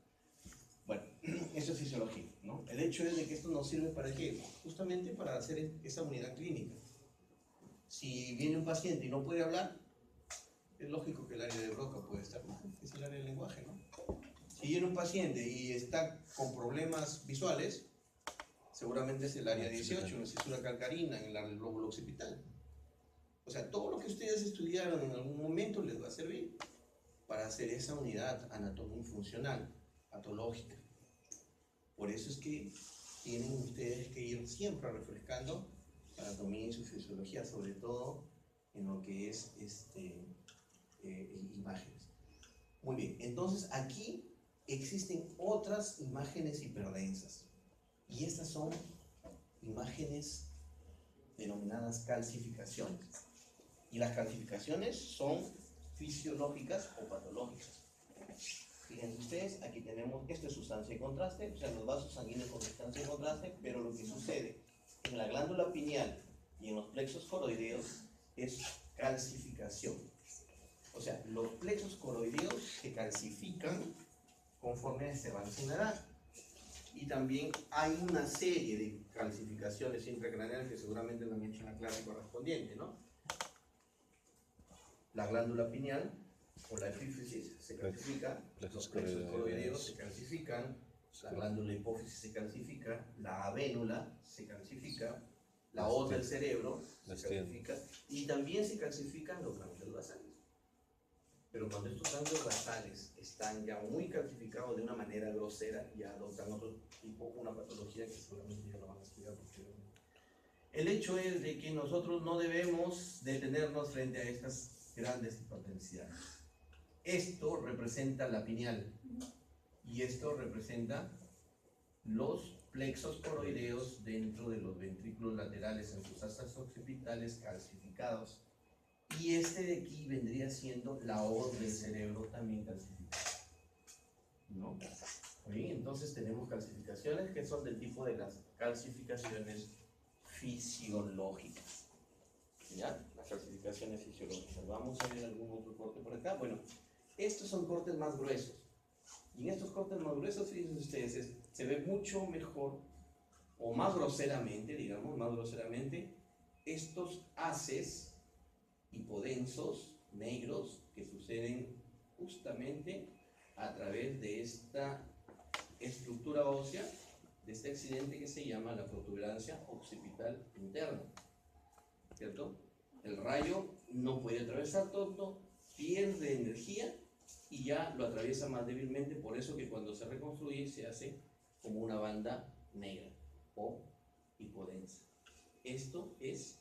Bueno, eso es fisiología, ¿no? El hecho es de que esto nos sirve para qué, justamente para hacer esa unidad clínica. Si viene un paciente y no puede hablar, es lógico que el área de Broca puede estar mal, es el área del lenguaje, ¿no? Si viene un paciente y está con problemas visuales, seguramente es el área 18, una cisura calcarina en el lóbulo occipital. O sea, todo lo que ustedes estudiaron en algún momento les va a servir para hacer esa unidad anatómica funcional, patológica. Por eso es que tienen ustedes que ir siempre refrescando su anatomía y su fisiología, sobre todo en lo que es imágenes. Muy bien, entonces aquí existen otras imágenes hiperdensas y estas son imágenes denominadas calcificaciones, y las calcificaciones son fisiológicas o patológicas. Fíjense ustedes, aquí tenemos, esto es sustancia de contraste, o sea, los vasos sanguíneos con sustancia de contraste, pero lo que sucede en la glándula pineal y en los plexos coroideos es calcificación. O sea, los plexos coroideos se calcifican conforme se avanza en la edad. Y también hay una serie de calcificaciones intracraneales que seguramente lo han hecho en la clase correspondiente, ¿no? La glándula pineal o la epífisis se calcifica, los plexos coroideos se calcifican, la glándula hipófisis se calcifica, la avénula se calcifica, la aorta del cerebro se calcifica, y también se calcifican los ganglios basales. Pero cuando estos ganglios basales están ya muy calcificados de una manera grosera, ya adoptan otro tipo, una patología que seguramente ya lo van a estudiar posteriormente. El hecho es de que nosotros no debemos detenernos frente a estas grandes hiperdensidades. Esto representa la pineal y esto representa los plexos coroideos dentro de los ventrículos laterales en sus astas occipitales calcificados, y este de aquí vendría siendo la aorta del cerebro también calcificada, ¿no? Bien, entonces tenemos calcificaciones que son del tipo de las calcificaciones fisiológicas, ¿ya? Las calcificaciones fisiológicas. Vamos a ver algún otro corte por acá. Bueno, estos son cortes más gruesos. Y en estos cortes más gruesos, fíjense ustedes, se ve mucho mejor, o más groseramente, digamos, más groseramente, estos haces hipodensos negros que suceden justamente a través de esta estructura ósea, de este accidente que se llama la protuberancia occipital interna, ¿cierto? El rayo no puede atravesar todo, pierde energía y ya lo atraviesa más débilmente, por eso que cuando se reconstruye se hace como una banda negra o hipodensa. Esto es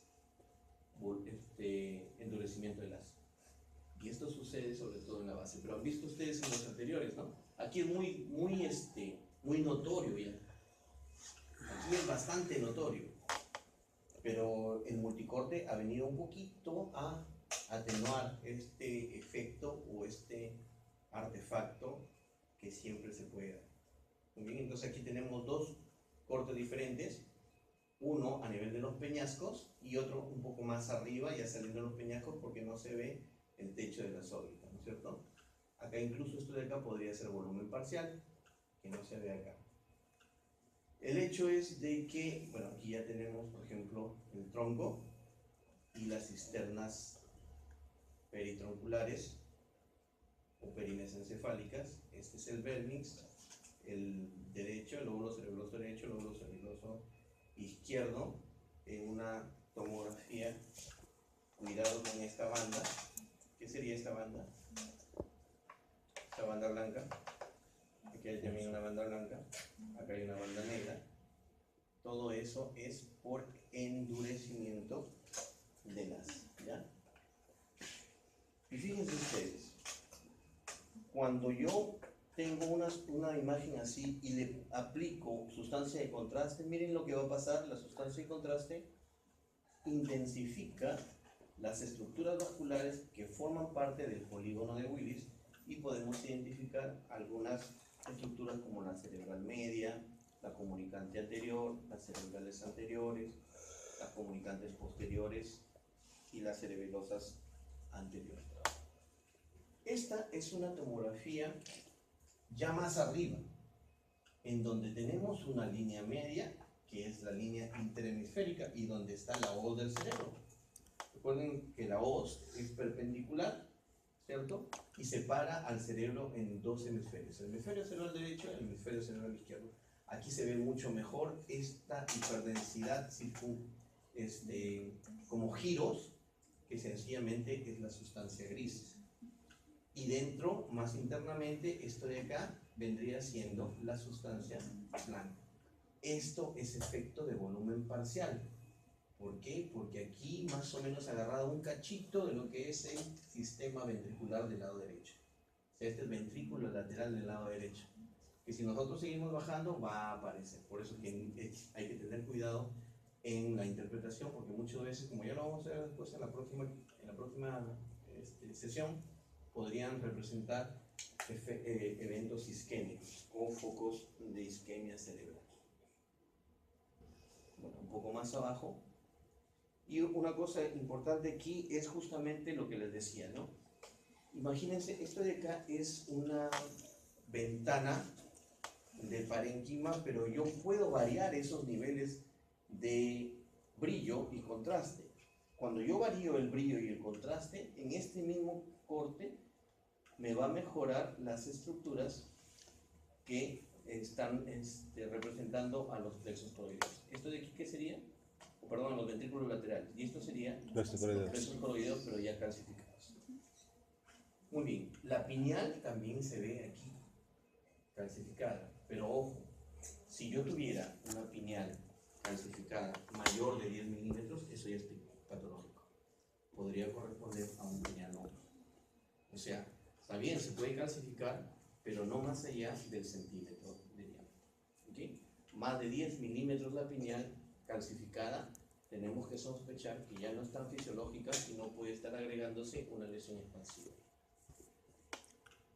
endurecimiento del ácido. Y esto sucede sobre todo en la base, pero han visto ustedes en los anteriores, ¿no? Aquí es muy notorio ya. Aquí es bastante notorio. Pero el multicorte ha venido un poquito a atenuar este efecto o este artefacto que siempre se puede dar. Muy bien, entonces aquí tenemos dos cortes diferentes, uno a nivel de los peñascos y otro un poco más arriba, ya saliendo de los peñascos porque no se ve el techo de las órbitas, ¿no es cierto? Acá incluso esto de acá podría ser volumen parcial, que no se ve acá. El hecho es de que, bueno, aquí ya tenemos, por ejemplo, el tronco y las cisternas peritronculares o perimesencefálicas. Este es el vérnix, el derecho, el lóbulo cerebroso derecho, el lóbulo cerebroso izquierdo, en una tomografía. Cuidado con esta banda. ¿Qué sería esta banda? esta banda blanca, aquí hay también una banda blanca, acá hay una banda negra. Todo eso es por endurecimiento de las, ¿ya? Y fíjense ustedes, cuando yo tengo una imagen así y le aplico sustancia de contraste, miren lo que va a pasar. La sustancia de contraste intensifica las estructuras vasculares que forman parte del polígono de Willis y podemos identificar algunas estructuras como la cerebral media, la comunicante anterior, las cerebrales anteriores, las comunicantes posteriores y las cerebelosas anteriores. Esta es una tomografía ya más arriba, en donde tenemos una línea media, que es la línea interhemisférica, y donde está la hoz del cerebro. Recuerden que la hoz es perpendicular, ¿cierto? Y separa al cerebro en dos hemisferios, el hemisferio cerebral derecho y el hemisferio cerebral izquierdo. Aquí se ve mucho mejor esta hiperdensidad como giros, que sencillamente es la sustancia gris. Y dentro, más internamente, esto de acá vendría siendo la sustancia blanca. Esto es efecto de volumen parcial. ¿Por qué? Porque aquí más o menos agarrado un cachito de lo que es el sistema ventricular del lado derecho. O sea, este es el ventrículo lateral del lado derecho. Que si nosotros seguimos bajando, va a aparecer. Por eso que hay que tener cuidado en la interpretación, porque muchas veces, como ya lo vamos a ver después en la próxima sesión, podrían representar eventos isquémicos o focos de isquemia cerebral. Bueno, un poco más abajo. Y una cosa importante aquí es justamente lo que les decía, ¿no? Imagínense, esto de acá es una ventana de parénquima, pero yo puedo variar esos niveles de brillo y contraste. Cuando yo varío el brillo y el contraste, en este mismo corte me va a mejorar las estructuras que están representando a los plexos coroideos. ¿Esto de aquí qué sería? Perdón, los ventrículos laterales. Y esto sería Plexos coroideos. plexos coroideos, pero ya calcificados. Muy bien, la pineal también se ve aquí, calcificada. Pero ojo, si yo tuviera una pineal calcificada mayor de 10 milímetros, eso ya es patológico. Podría corresponder a un pinealoma. O sea, está bien, se puede calcificar, pero no más allá del centímetro de diámetro. ¿Okay? Más de 10 milímetros la pineal calcificada, tenemos que sospechar que ya no es tan fisiológica y no puede estar agregándose una lesión expansiva.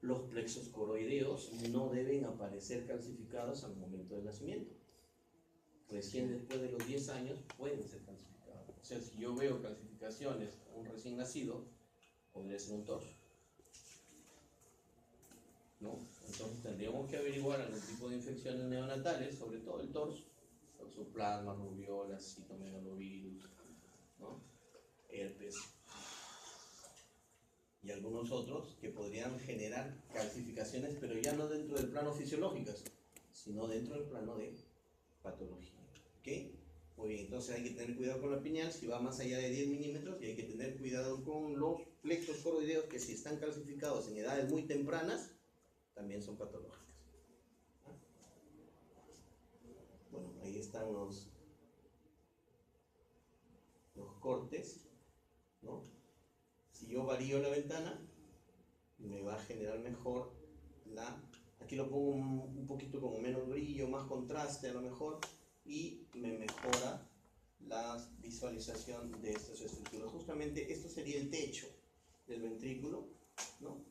Los plexos coroideos no deben aparecer calcificados al momento del nacimiento. Recién después de los 10 años pueden ser calcificados. O sea, si yo veo calcificaciones a un recién nacido, podría ser un torso, ¿no? Entonces tendríamos que averiguar algún tipo de infecciones neonatales, sobre todo el torso, toxoplasma, rubiola, citomegalovirus, ¿no? Herpes y algunos otros que podrían generar calcificaciones, pero ya no dentro del plano fisiológicas, sino dentro del plano de patología. ¿Ok? Muy bien, entonces hay que tener cuidado con la pineal si va más allá de 10 milímetros y hay que tener cuidado con los plexos coroideos que si están calcificados en edades muy tempranas, también son patológicas. Bueno, ahí están los cortes, ¿no? Si yo varío la ventana, me va a generar mejor aquí lo pongo un poquito como menos brillo, más contraste a lo mejor, y me mejora la visualización de estas estructuras. Justamente esto sería el techo del ventrículo, ¿no?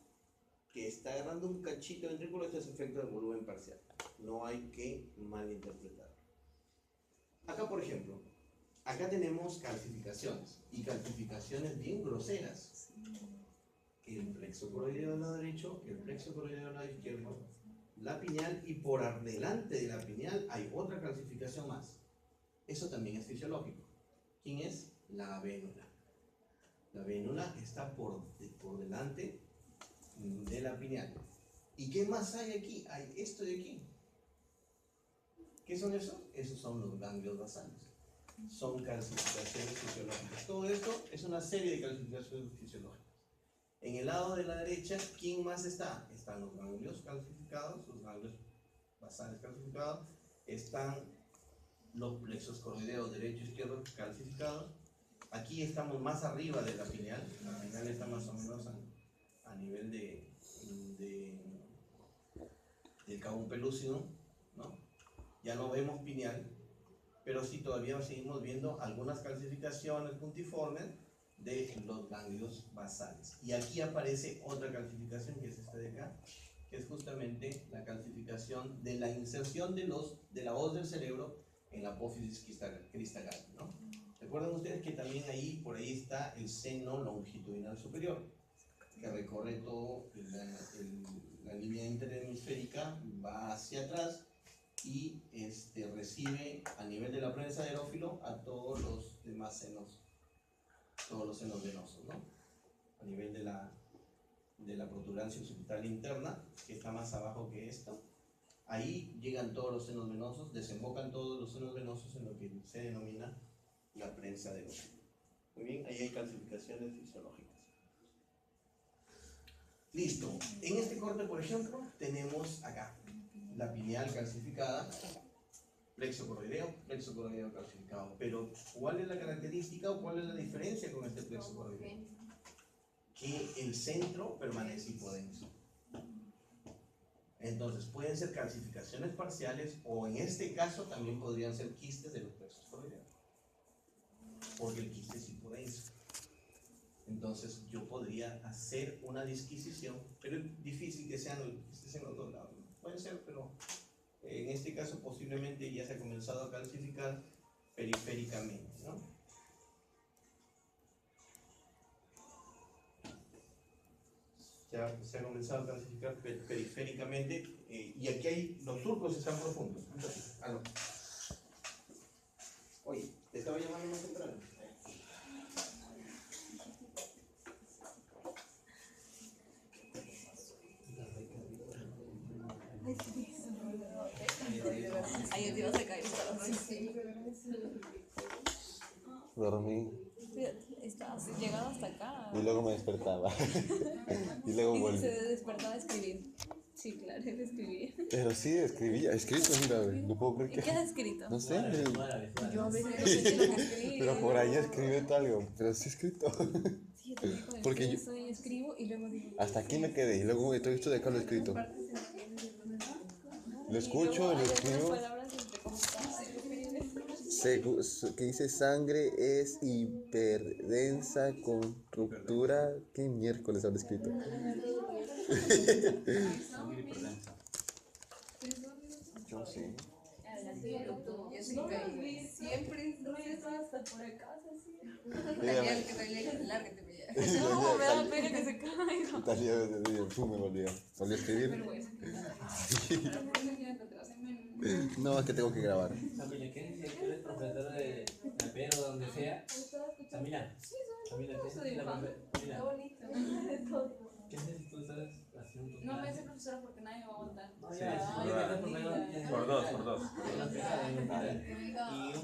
Que está agarrando un cachito de ventrículo. Este es efecto de volumen parcial. No hay que malinterpretarlo. Acá, por ejemplo, acá tenemos calcificaciones, y calcificaciones bien groseras. El plexo coroideo del lado derecho, el plexo coroideo del lado izquierdo, la pineal, y por delante de la pineal hay otra calcificación más. Eso también es fisiológico. ¿Quién es? La vénula. La vénula está por delante de la pineal. ¿Y qué más hay aquí? Hay esto de aquí. ¿Qué son esos? Esos son los ganglios basales. Son calcificaciones fisiológicas. Todo esto es una serie de calcificaciones fisiológicas. En el lado de la derecha, ¿quién más está? Están los ganglios calcificados, los ganglios basales calcificados, están los plexos corrideos derecho y izquierdo calcificados. Aquí estamos más arriba de la pineal está más o menos a nivel del cabum pelúcido, ¿no? Ya no vemos pineal, pero sí todavía seguimos viendo algunas calcificaciones puntiformes de los ganglios basales. Y aquí aparece otra calcificación, que es esta de acá, que es justamente la calcificación de la inserción de la hoz del cerebro en la apófisis cristal, ¿no? Recuerden ustedes que también por ahí está el seno longitudinal superior, que recorre todo la línea interhemisférica, va hacia atrás y recibe a nivel de la prensa del ófilo a todos los demás senos, todos los senos venosos, ¿no? A nivel de la protuberancia occipital interna, que está más abajo que esto. Ahí llegan todos los senos venosos, desembocan todos los senos venosos en lo que se denomina la prensa del ófilo. Muy bien, ahí hay calcificaciones fisiológicas. Listo. En este corte, por ejemplo, tenemos acá la pineal calcificada, plexo corrideo calcificado. Pero, ¿cuál es la característica o cuál es la diferencia con este plexo corrideo? Que el centro permanece hipodenso. Entonces, pueden ser calcificaciones parciales o en este caso también podrían ser quistes de los plexos corrideos, porque el quiste es hipodenso. Entonces, yo podría hacer una disquisición, pero es difícil que sean quistes en los dos lados. Puede ser, pero en este caso posiblemente ya se ha comenzado a calcificar periféricamente, ¿no? Se ha comenzado a calcificar periféricamente y aquí los surcos están profundos. Entonces, no. Oye, te estaba llamando más temprano. Ahí te ibas a caer. Dormí Estabas llegado hasta acá. y luego me despertaba. Y luego Y volví. se despertaba a escribir. Sí, claro, él escribía. Pero sí, escribía, escrito, mira, no puedo creer ¿Y qué que... has escrito? No sé, Yo a veces no sé lo que escribo. pero por ahí escribe algo, pero sí escrito. Sí, yo también con el Porque que yo- estoy escribo y luego digo. Hasta aquí me quedé y luego todo esto de acá lo he escrito. Lo escucho, lo escribo. Que dice sangre es hiperdensa con ruptura. ¿Qué miércoles habrá escrito? Yo sí. Siempre hasta por acá, así. Dígame. No, me da pena que se caiga. Talía, me volvió a escribir. No, es que tengo que grabar. Camila, ¿qué dice que eres profesor de rapero o donde sea? Camila, Camila, ¿qué dice la profesora? ¿Qué haces tú estás haciendo? No me hace profesora porque nadie me va a aguantar. Por dos.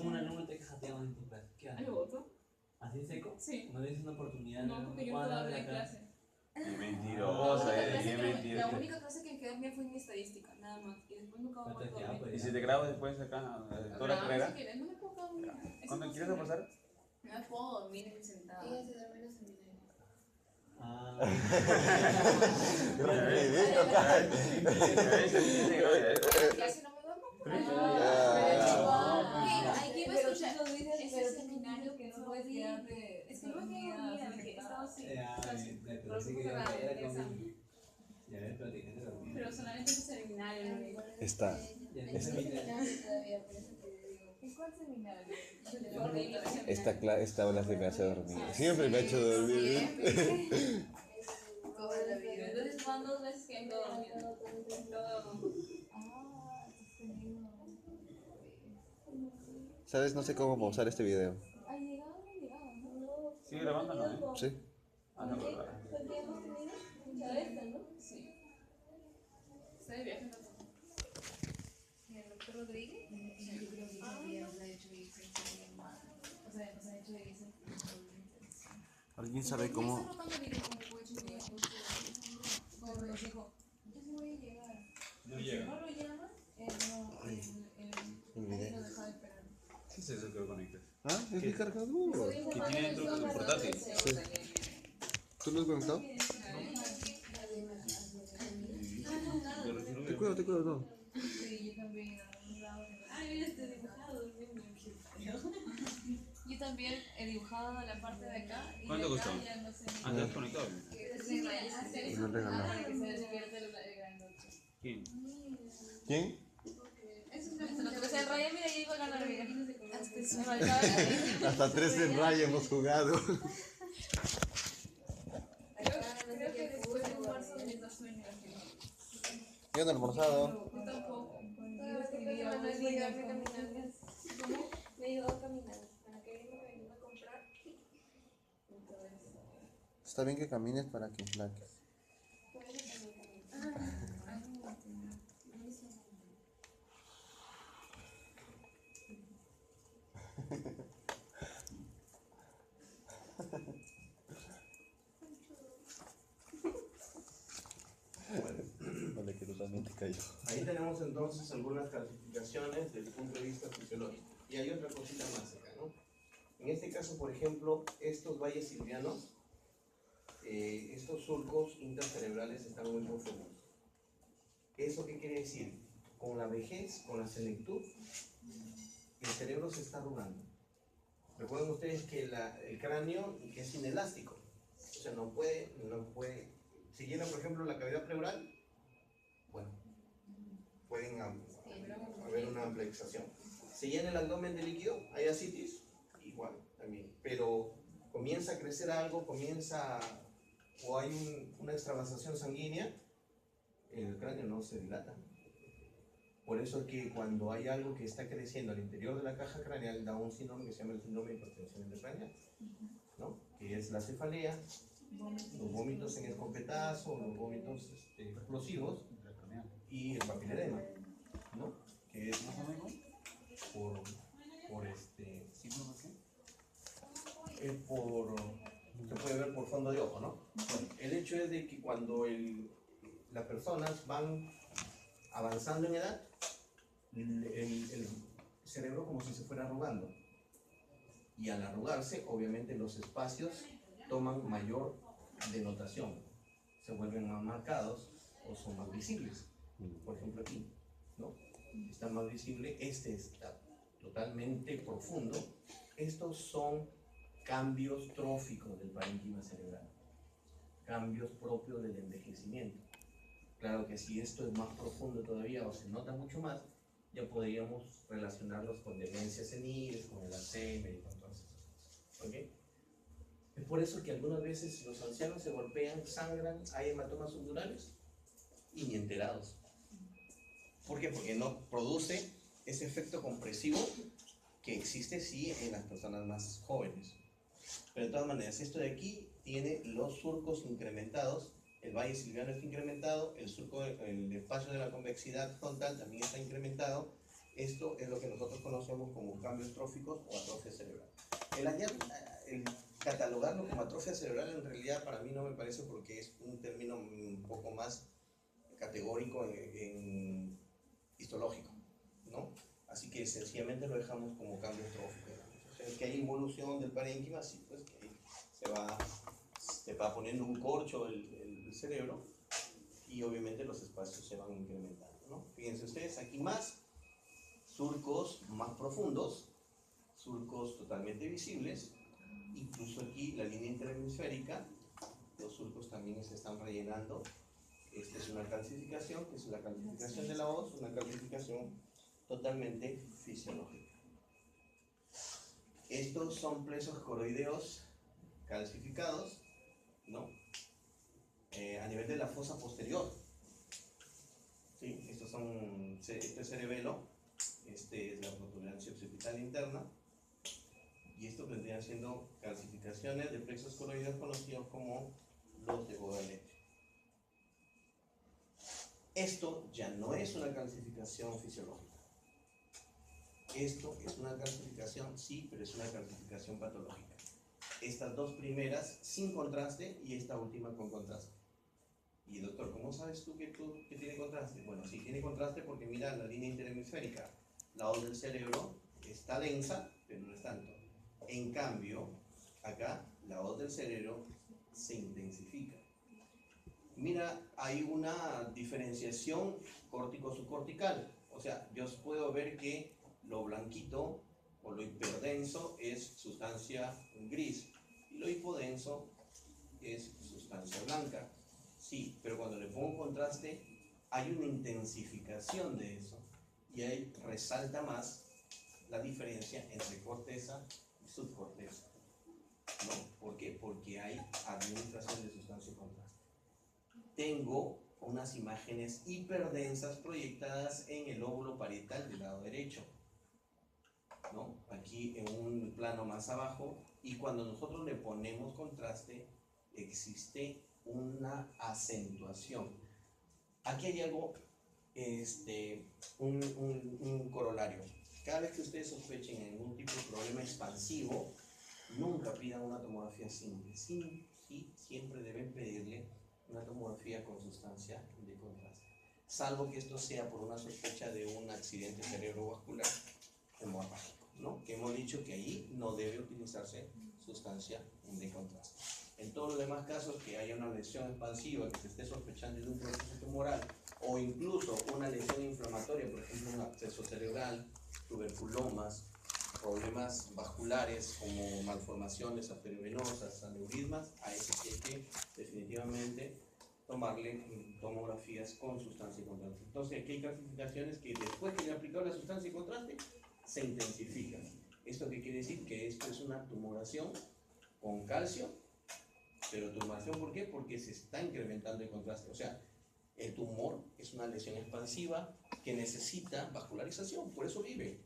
Y un alumno te jateando en tu clase. ¿Qué haces? ¿Me voto? ¿Así seco? Sí. ¿No le dices una oportunidad? No, porque yo no puedo puedo darle darle la clase. Mentirosa, bien La mentirosa. única clase que me quedó bien fue mi estadística, nada más. Y después nunca me vuelto a dormir. ¿Y si te grabas después acá, toda la carrera? Si quieres, no me puedo dormir. Es ¿Cuándo quieres imposible. pasar? No me puedo dormir en mi sentada. Ah, Casi no me duermo. Ah. Hay que Pero escuchar. tú lo dices, Ese pero tú seminario que no fue puedes horrible. quedarte Es que no me quedo dormida, porque estaba así. pero sí que ya era conmigo. Ya ves, platicando conmigo. Pero solamente ese seminario. Está. Ya no se mete. ¿En cuál seminario? Fue horrible ese seminario. Esta ola se me hace dormir. Siempre me ha hecho dormir. Toda la vida. Entonces van 2 veces que ando dormida. Todo. ¿Sabes? No sé cómo pausar este video. ¿Ha llegado o no ha llegado? No. ¿Sigue grabando, no? ¿Sí? Ah, no, pero ¿Cuál día hemos tenido? La esta, ¿no? Sí. Está de viaje, ¿no? ¿Y el doctor Rodríguez? Yo creo que todavía nos ha hecho irse. O sea, nos ha hecho irse. ¿Alguien sabe ¿Me cómo? está rotando el video? ¿Cómo puedo Como nos dijo, yo sí voy a llegar. No Si llega. no lo llama, no deja de esperar. ¿Qué es eso que lo conectas? Ah, es mi cargador. ¿Qué tiene dentro tu portátil? ¿Tú lo has conectado? Te cuido, no. Sí, yo también. Yo también he dibujado la parte de acá. Y ¿Cuánto de acá costó? ya no sé. Ah, ¿te has conectado? Y me han regalado. Para que se despierte el grandote. ¿Quién? ¿Quién? Se raya, mira, yo iba a ganar, mira. Me faltaba la Hasta 3 en raya hemos jugado. Creo que después de marzo me da sueño. Yo no he almorzado. Yo tampoco. Yo escribí a Manuel y darme caminando. Me ayudó a caminar. Para que venga a comprar. Entonces, Está bien que camines para que flaques. por eso también camino. Vale, que totalmente cayó. Ahí tenemos entonces algunas clasificaciones desde el punto de vista fisiológico. Y hay otra cosita más acá, ¿no? En este caso, por ejemplo, estos valles silvianos, estos surcos intercerebrales están muy profundos. ¿Eso qué quiere decir? Con la vejez, con la senectud, el cerebro se está arrugando. Recuerden ustedes que el cráneo es inelástico, o sea, no puede, si llena por ejemplo la cavidad pleural, bueno, pueden haber una ampliación. Si llena el abdomen de líquido, hay ascitis, igual también, pero comienza a crecer algo, o hay una extravasación sanguínea, el cráneo no se dilata. Por eso es que cuando hay algo que está creciendo al interior de la caja craneal, da un síndrome que se llama el síndrome de hipertensión intracraneal, ¿no? Que es la cefalea, los vómitos en escopetazo, los vómitos explosivos y el papiledema, ¿no? Que es más o menos se puede ver por fondo de ojo, ¿no? Bueno, el hecho es de que cuando las personas van avanzando en edad, el cerebro como si se fuera arrugando. Y al arrugarse, obviamente los espacios toman mayor denotación, se vuelven más marcados o son más visibles. Por ejemplo aquí, ¿no? Está más visible, este está totalmente profundo. Estos son cambios tróficos del parénquima cerebral, cambios propios del envejecimiento. Claro que si esto es más profundo todavía o se nota mucho más, ya podríamos relacionarlos con demencias seniles, con el Alzheimer y con todas esas cosas. ¿Ok? Es por eso que algunas veces los ancianos se golpean, sangran, hay hematomas subdurales y ni enterados. ¿Por qué? Porque no produce ese efecto compresivo que existe sí en las personas más jóvenes. Pero de todas maneras, esto de aquí tiene los surcos incrementados. El valle silviano está incrementado, el espacio de la convexidad frontal también está incrementado. Esto es lo que nosotros conocemos como cambios tróficos o atrofia cerebral. El catalogarlo como atrofia cerebral en realidad para mí no me parece, porque es un término un poco más categórico en histológico, ¿no? Así que sencillamente lo dejamos como cambios tróficos. O sea, que hay involución del parénquima, sí, pues que se va poniendo un corcho el cerebro y obviamente los espacios se van incrementando, ¿no? Fíjense ustedes, aquí más surcos más profundos, surcos totalmente visibles, incluso aquí la línea interhemisférica, los surcos también se están rellenando. Esta es una calcificación, que es la calcificación de la hoz, una calcificación totalmente fisiológica. Estos son plexos coroideos calcificados, ¿no? A nivel de la fosa posterior. ¿Sí? Este es cerebelo, este es la protuberancia occipital interna, y esto vendrían siendo calcificaciones de plexos coroideos conocidos como los de Godelette. Esto ya no es una calcificación fisiológica. Esto es una calcificación, sí, pero es una calcificación patológica. estas dos primeras sin contraste y esta última con contraste. Y doctor, ¿cómo sabes tú que tiene contraste? Bueno, sí tiene contraste porque mira la línea interhemisférica, la O del cerebro está densa, pero no es tanto. En cambio, acá la O del cerebro se intensifica. Mira, hay una diferenciación córtico-subcortical. O sea, yo puedo ver que lo blanquito o lo hiperdenso es sustancia gris y lo hipodenso es sustancia blanca. Sí, pero cuando le pongo contraste hay una intensificación de eso y ahí resalta más la diferencia entre corteza y subcorteza. ¿No? ¿Por qué? Porque hay administración de sustancia y contraste. Tengo unas imágenes hiperdensas proyectadas en el lóbulo parietal del lado derecho, ¿no? Aquí en un plano más abajo, y cuando nosotros le ponemos contraste existe una acentuación. Aquí hay algo, un corolario. Cada vez que ustedes sospechen en algún tipo de problema expansivo, nunca pidan una tomografía simple. Sí, siempre deben pedirle una tomografía con sustancia de contraste, salvo que esto sea por una sospecha de un accidente cerebrovascular hemorrágico, ¿no? Que hemos dicho que ahí no debe utilizarse sustancia de contraste. En todos los demás casos que haya una lesión expansiva, que se esté sospechando de un proceso tumoral o incluso una lesión inflamatoria, por ejemplo un absceso cerebral, tuberculomas, problemas vasculares como malformaciones arteriovenosas, aneurismas, a ese hay que definitivamente tomarle tomografías con sustancia y contraste. Entonces aquí hay clasificaciones que después que le aplicado la sustancia y contraste se intensifican. ¿Esto qué quiere decir? Que esto es una tumoración con calcio, pero tumoración ¿por qué? Porque se está incrementando el contraste. O sea, el tumor es una lesión expansiva que necesita vascularización, por eso vive.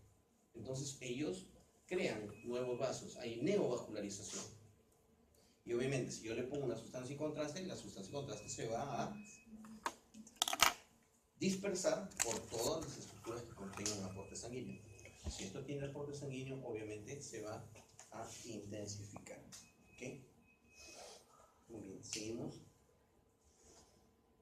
Entonces ellos crean nuevos vasos, hay neovascularización. Y obviamente si yo le pongo una sustancia y contraste, la sustancia y contraste se va a dispersar por todas las estructuras que contengan un aporte sanguíneo. Si esto tiene aporte sanguíneo, obviamente se va a intensificar. ¿Ok? Muy bien, seguimos.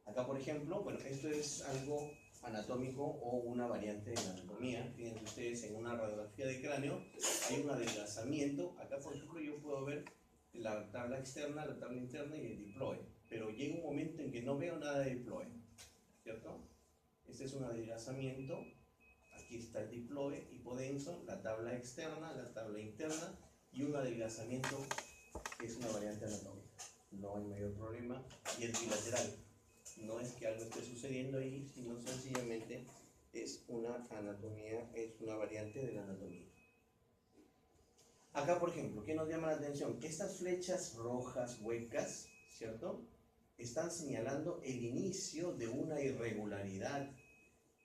Acá por ejemplo, bueno, esto es algo anatómico o una variante de la anatomía. Fíjense ustedes, en una radiografía de cráneo hay un adelgazamiento. Acá por ejemplo yo puedo ver la tabla externa, la tabla interna y el diploe, pero llega un momento en que no veo nada de diploe, ¿cierto? Este es un adelgazamiento. Aquí está el diploe hipodenso, la tabla externa, la tabla interna y un adelgazamiento que es una variante anatómica. No hay mayor problema y es bilateral. No es que algo esté sucediendo ahí, sino sencillamente es una anatomía, es una variante de la anatomía. Acá, por ejemplo, ¿qué nos llama la atención? Que estas flechas rojas huecas, ¿cierto? Están señalando el inicio de una irregularidad.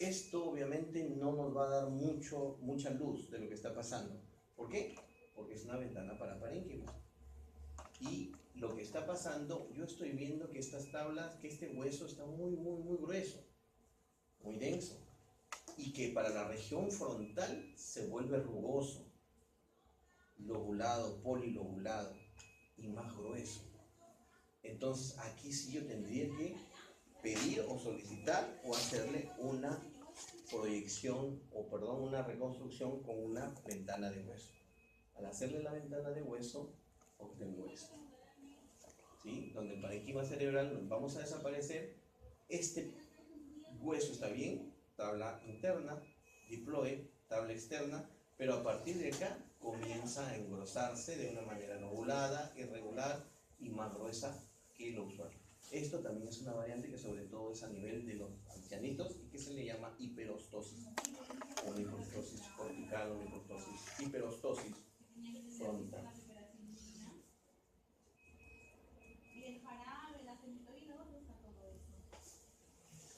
Esto obviamente no nos va a dar mucha luz de lo que está pasando. ¿Por qué? Porque es una ventana para parénquima. Y lo que está pasando, yo estoy viendo que estas tablas, que este hueso está muy grueso, muy denso, y que para la región frontal se vuelve rugoso, lobulado, polilobulado y más grueso. Entonces aquí sí yo tendría que pedir o solicitar o hacerle una proyección una reconstrucción con una ventana de hueso. Al hacerle la ventana de hueso obtengo esto, ¿sí? Donde el parénquima cerebral nos vamos a desaparecer. Este hueso está bien, tabla interna, diploe, tabla externa, pero a partir de acá comienza a engrosarse de una manera lobulada, irregular y más gruesa que lo usual. Esto también es una variante que sobre todo es a nivel de los ancianitos y que se le llama hiperostosis, o microstosis cortical o microstosis, hiperostosis frontal.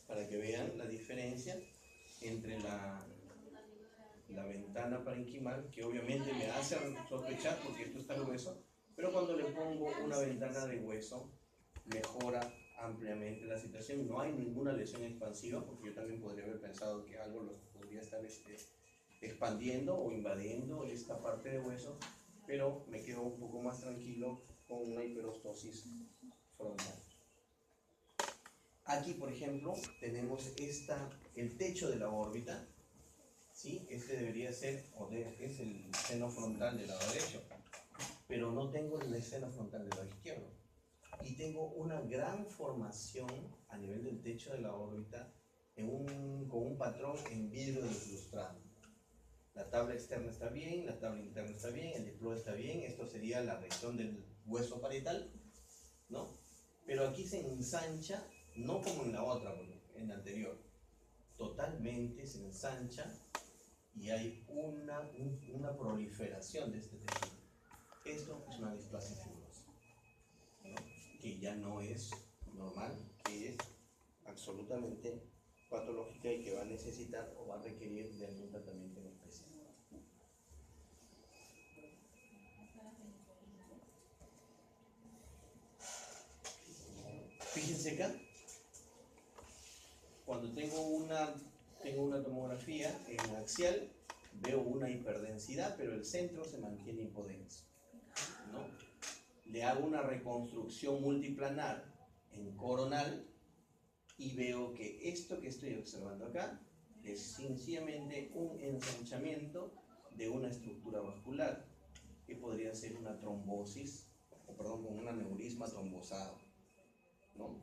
Para que vean la diferencia entre la ventana parenquimal, que obviamente me hace sospechar porque esto está grueso, pero cuando le pongo una ventana de hueso, mejora ampliamente la situación. No hay ninguna lesión expansiva, porque yo también podría haber pensado que algo los podría estar expandiendo o invadiendo esta parte de hueso, pero me quedo un poco más tranquilo con una hiperostosis frontal. Aquí, por ejemplo, tenemos el techo de la órbita, ¿sí? Este debería ser, es el seno frontal del lado derecho, pero no tengo el seno frontal del lado izquierdo. Y tengo una gran formación a nivel del techo de la órbita con un patrón en vidrio deslustrado. La tabla externa está bien, la tabla interna está bien, el diploide está bien. Esto sería la región del hueso parietal, ¿no? Pero aquí se ensancha, no como en la otra, en la anterior. Totalmente se ensancha y hay una proliferación de este tejido. Esto es una displasia fibrosa, ¿no? Que ya no es normal, que es absolutamente patológica y que va a necesitar o va a requerir de algún tratamiento en especial. Fíjense acá, cuando tengo una tomografía en axial, veo una hiperdensidad, pero el centro se mantiene hipodenso, ¿no? Le hago una reconstrucción multiplanar en coronal y veo que esto que estoy observando acá es sencillamente un ensanchamiento de una estructura vascular que podría ser una trombosis, un aneurisma trombosado, ¿no?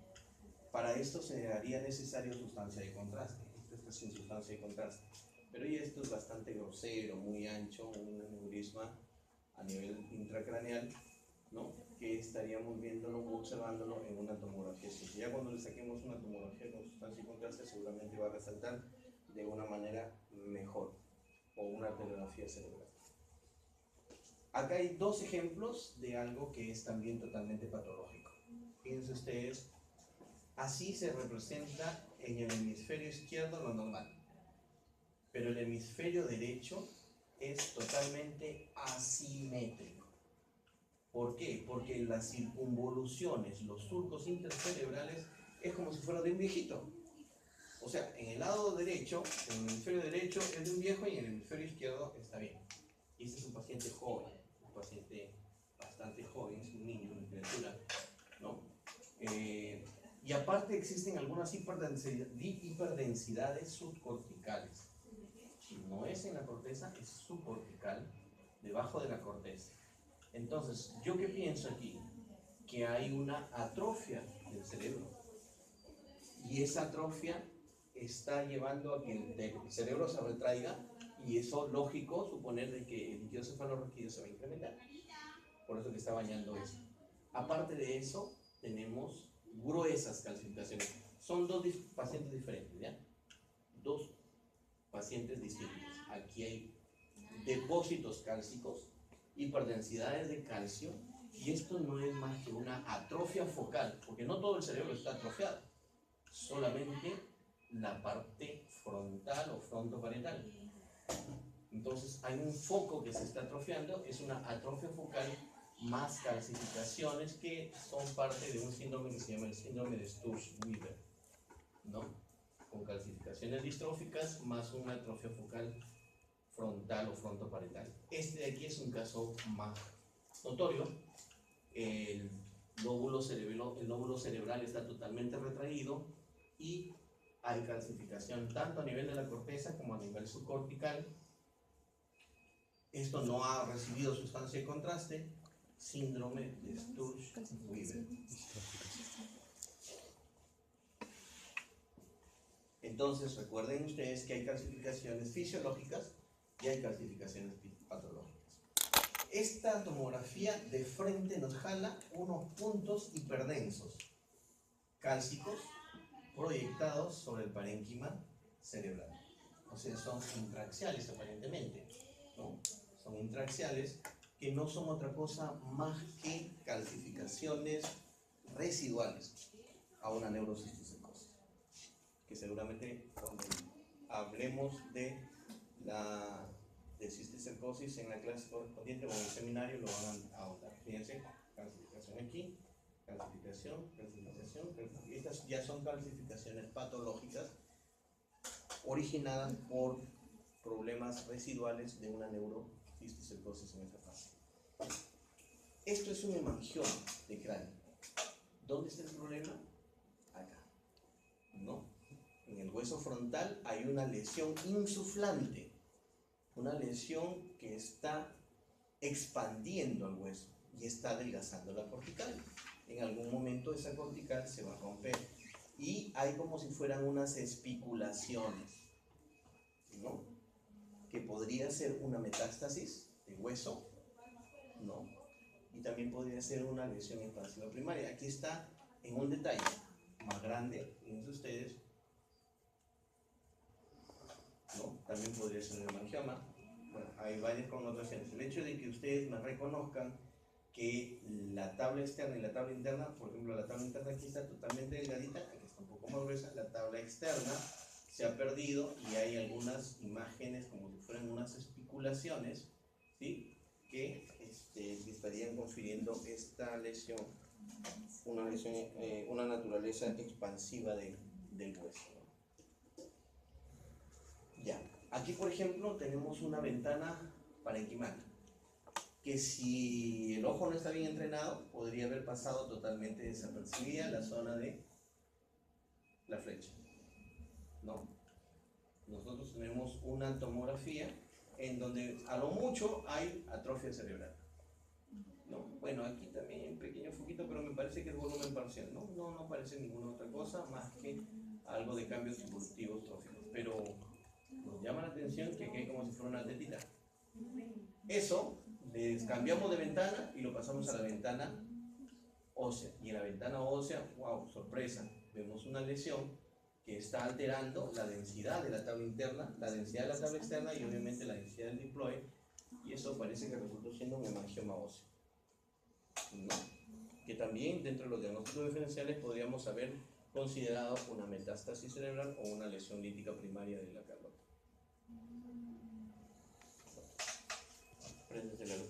Para esto se haría necesario sustancia de contraste. Esto está sin sustancia de contraste, pero ya esto es bastante grosero, muy ancho, un aneurisma a nivel intracraneal, ¿no? Que estaríamos viéndolo o observándolo en una tomografía simple. Ya cuando le saquemos una tomografía con sustancia y contraste, seguramente va a resaltar de una manera mejor, o una radiografía cerebral. Acá hay dos ejemplos de algo que es también totalmente patológico. Fíjense ustedes, así se representa en el hemisferio izquierdo lo normal, pero el hemisferio derecho es totalmente asimétrico. ¿Por qué? Porque las circunvoluciones, los surcos intercerebrales, es como si fuera de un viejito. O sea, en el lado derecho, en el hemisferio derecho es de un viejo y en el hemisferio izquierdo está bien. Y este es un paciente joven, un paciente bastante joven, es un niño, una criatura, ¿no? Y aparte existen algunas hiperdensidades subcorticales. No es en la corteza, es subcortical, debajo de la corteza. Entonces, ¿yo qué pienso aquí? Que hay una atrofia del cerebro. Y esa atrofia está llevando a que el cerebro se retraiga, y eso lógico suponer de que el líquido cefalorraquídeo se va a incrementar. Por eso que está bañando eso. Aparte de eso, tenemos gruesas calcificaciones. Son dos pacientes diferentes, ¿ya? Dos pacientes distintos. Aquí hay depósitos cálcicos, hiperdensidades de calcio, y esto no es más que una atrofia focal, porque no todo el cerebro está atrofiado, solamente la parte frontal o frontoparietal. Entonces hay un foco que se está atrofiando, es una atrofia focal más calcificaciones que son parte de un síndrome que se llama el síndrome de Sturge-Weber, ¿no? Con calcificaciones distróficas más una atrofia focal frontal o frontoparietal. Este de aquí es un caso más notorio. El lóbulo cerebral está totalmente retraído y hay calcificación tanto a nivel de la corteza como a nivel subcortical. Esto no ha recibido sustancia de contraste, síndrome de Sturge-Weber. Entonces recuerden ustedes que hay calcificaciones fisiológicas y hay calcificaciones patológicas. Esta tomografía de frente nos jala unos puntos hiperdensos, cálcicos, proyectados sobre el parénquima cerebral. O sea, son intraaxiales aparentemente, ¿no? Son intraaxiales que no son otra cosa más que calcificaciones residuales a una neurocisticercosis. Que seguramente cuando hablemos de cisticercosis en la clase correspondiente o en el seminario lo van a ahondar. Fíjense, calcificación aquí, calcificación. Estas ya son calcificaciones patológicas originadas por problemas residuales de una neurocisticercosis en esta fase. Esto es un hemangioma de cráneo. ¿Dónde está el problema? Acá, ¿no? En el hueso frontal hay una lesión insuflante, una lesión que está expandiendo el hueso y está adelgazando la cortical. En algún momento esa cortical se va a romper y hay como si fueran unas espiculaciones, ¿no? Que podría ser una metástasis de hueso, ¿no? Y también podría ser una lesión expansiva primaria. Aquí está en un detalle más grande, fíjense ustedes, ¿no? También podría ser un hemangioma. Bueno, hay varias connotaciones. El hecho de que ustedes me reconozcan que la tabla externa y la tabla interna, por ejemplo, la tabla interna aquí está totalmente delgadita, aquí está un poco más gruesa, la tabla externa se ha perdido y hay algunas imágenes como si fueran unas especulaciones, ¿sí? Que estarían confiriendo esta lesión, una naturaleza expansiva del hueso, ¿no? Ya, aquí por ejemplo tenemos una ventana parenquimal, que si el ojo no está bien entrenado, podría haber pasado totalmente desapercibida la zona de la flecha, ¿no? Nosotros tenemos una tomografía en donde a lo mucho hay atrofia cerebral, ¿no? Bueno, aquí también un pequeño foquito, pero me parece que es volumen parcial, ¿no? No parece ninguna otra cosa más que algo de cambios evolutivos tróficos, pero nos llama la atención que hay como si fuera una tetita. Eso les cambiamos de ventana y lo pasamos a la ventana ósea. Y en la ventana ósea, wow, sorpresa, vemos una lesión que está alterando la densidad de la tabla interna, la densidad de la tabla externa y obviamente la densidad del diploide. Y eso parece que resultó siendo un hemangioma óseo, ¿no? Que también dentro de los diagnósticos diferenciales podríamos haber considerado una metástasis cerebral o una lesión lítica primaria de la carlota.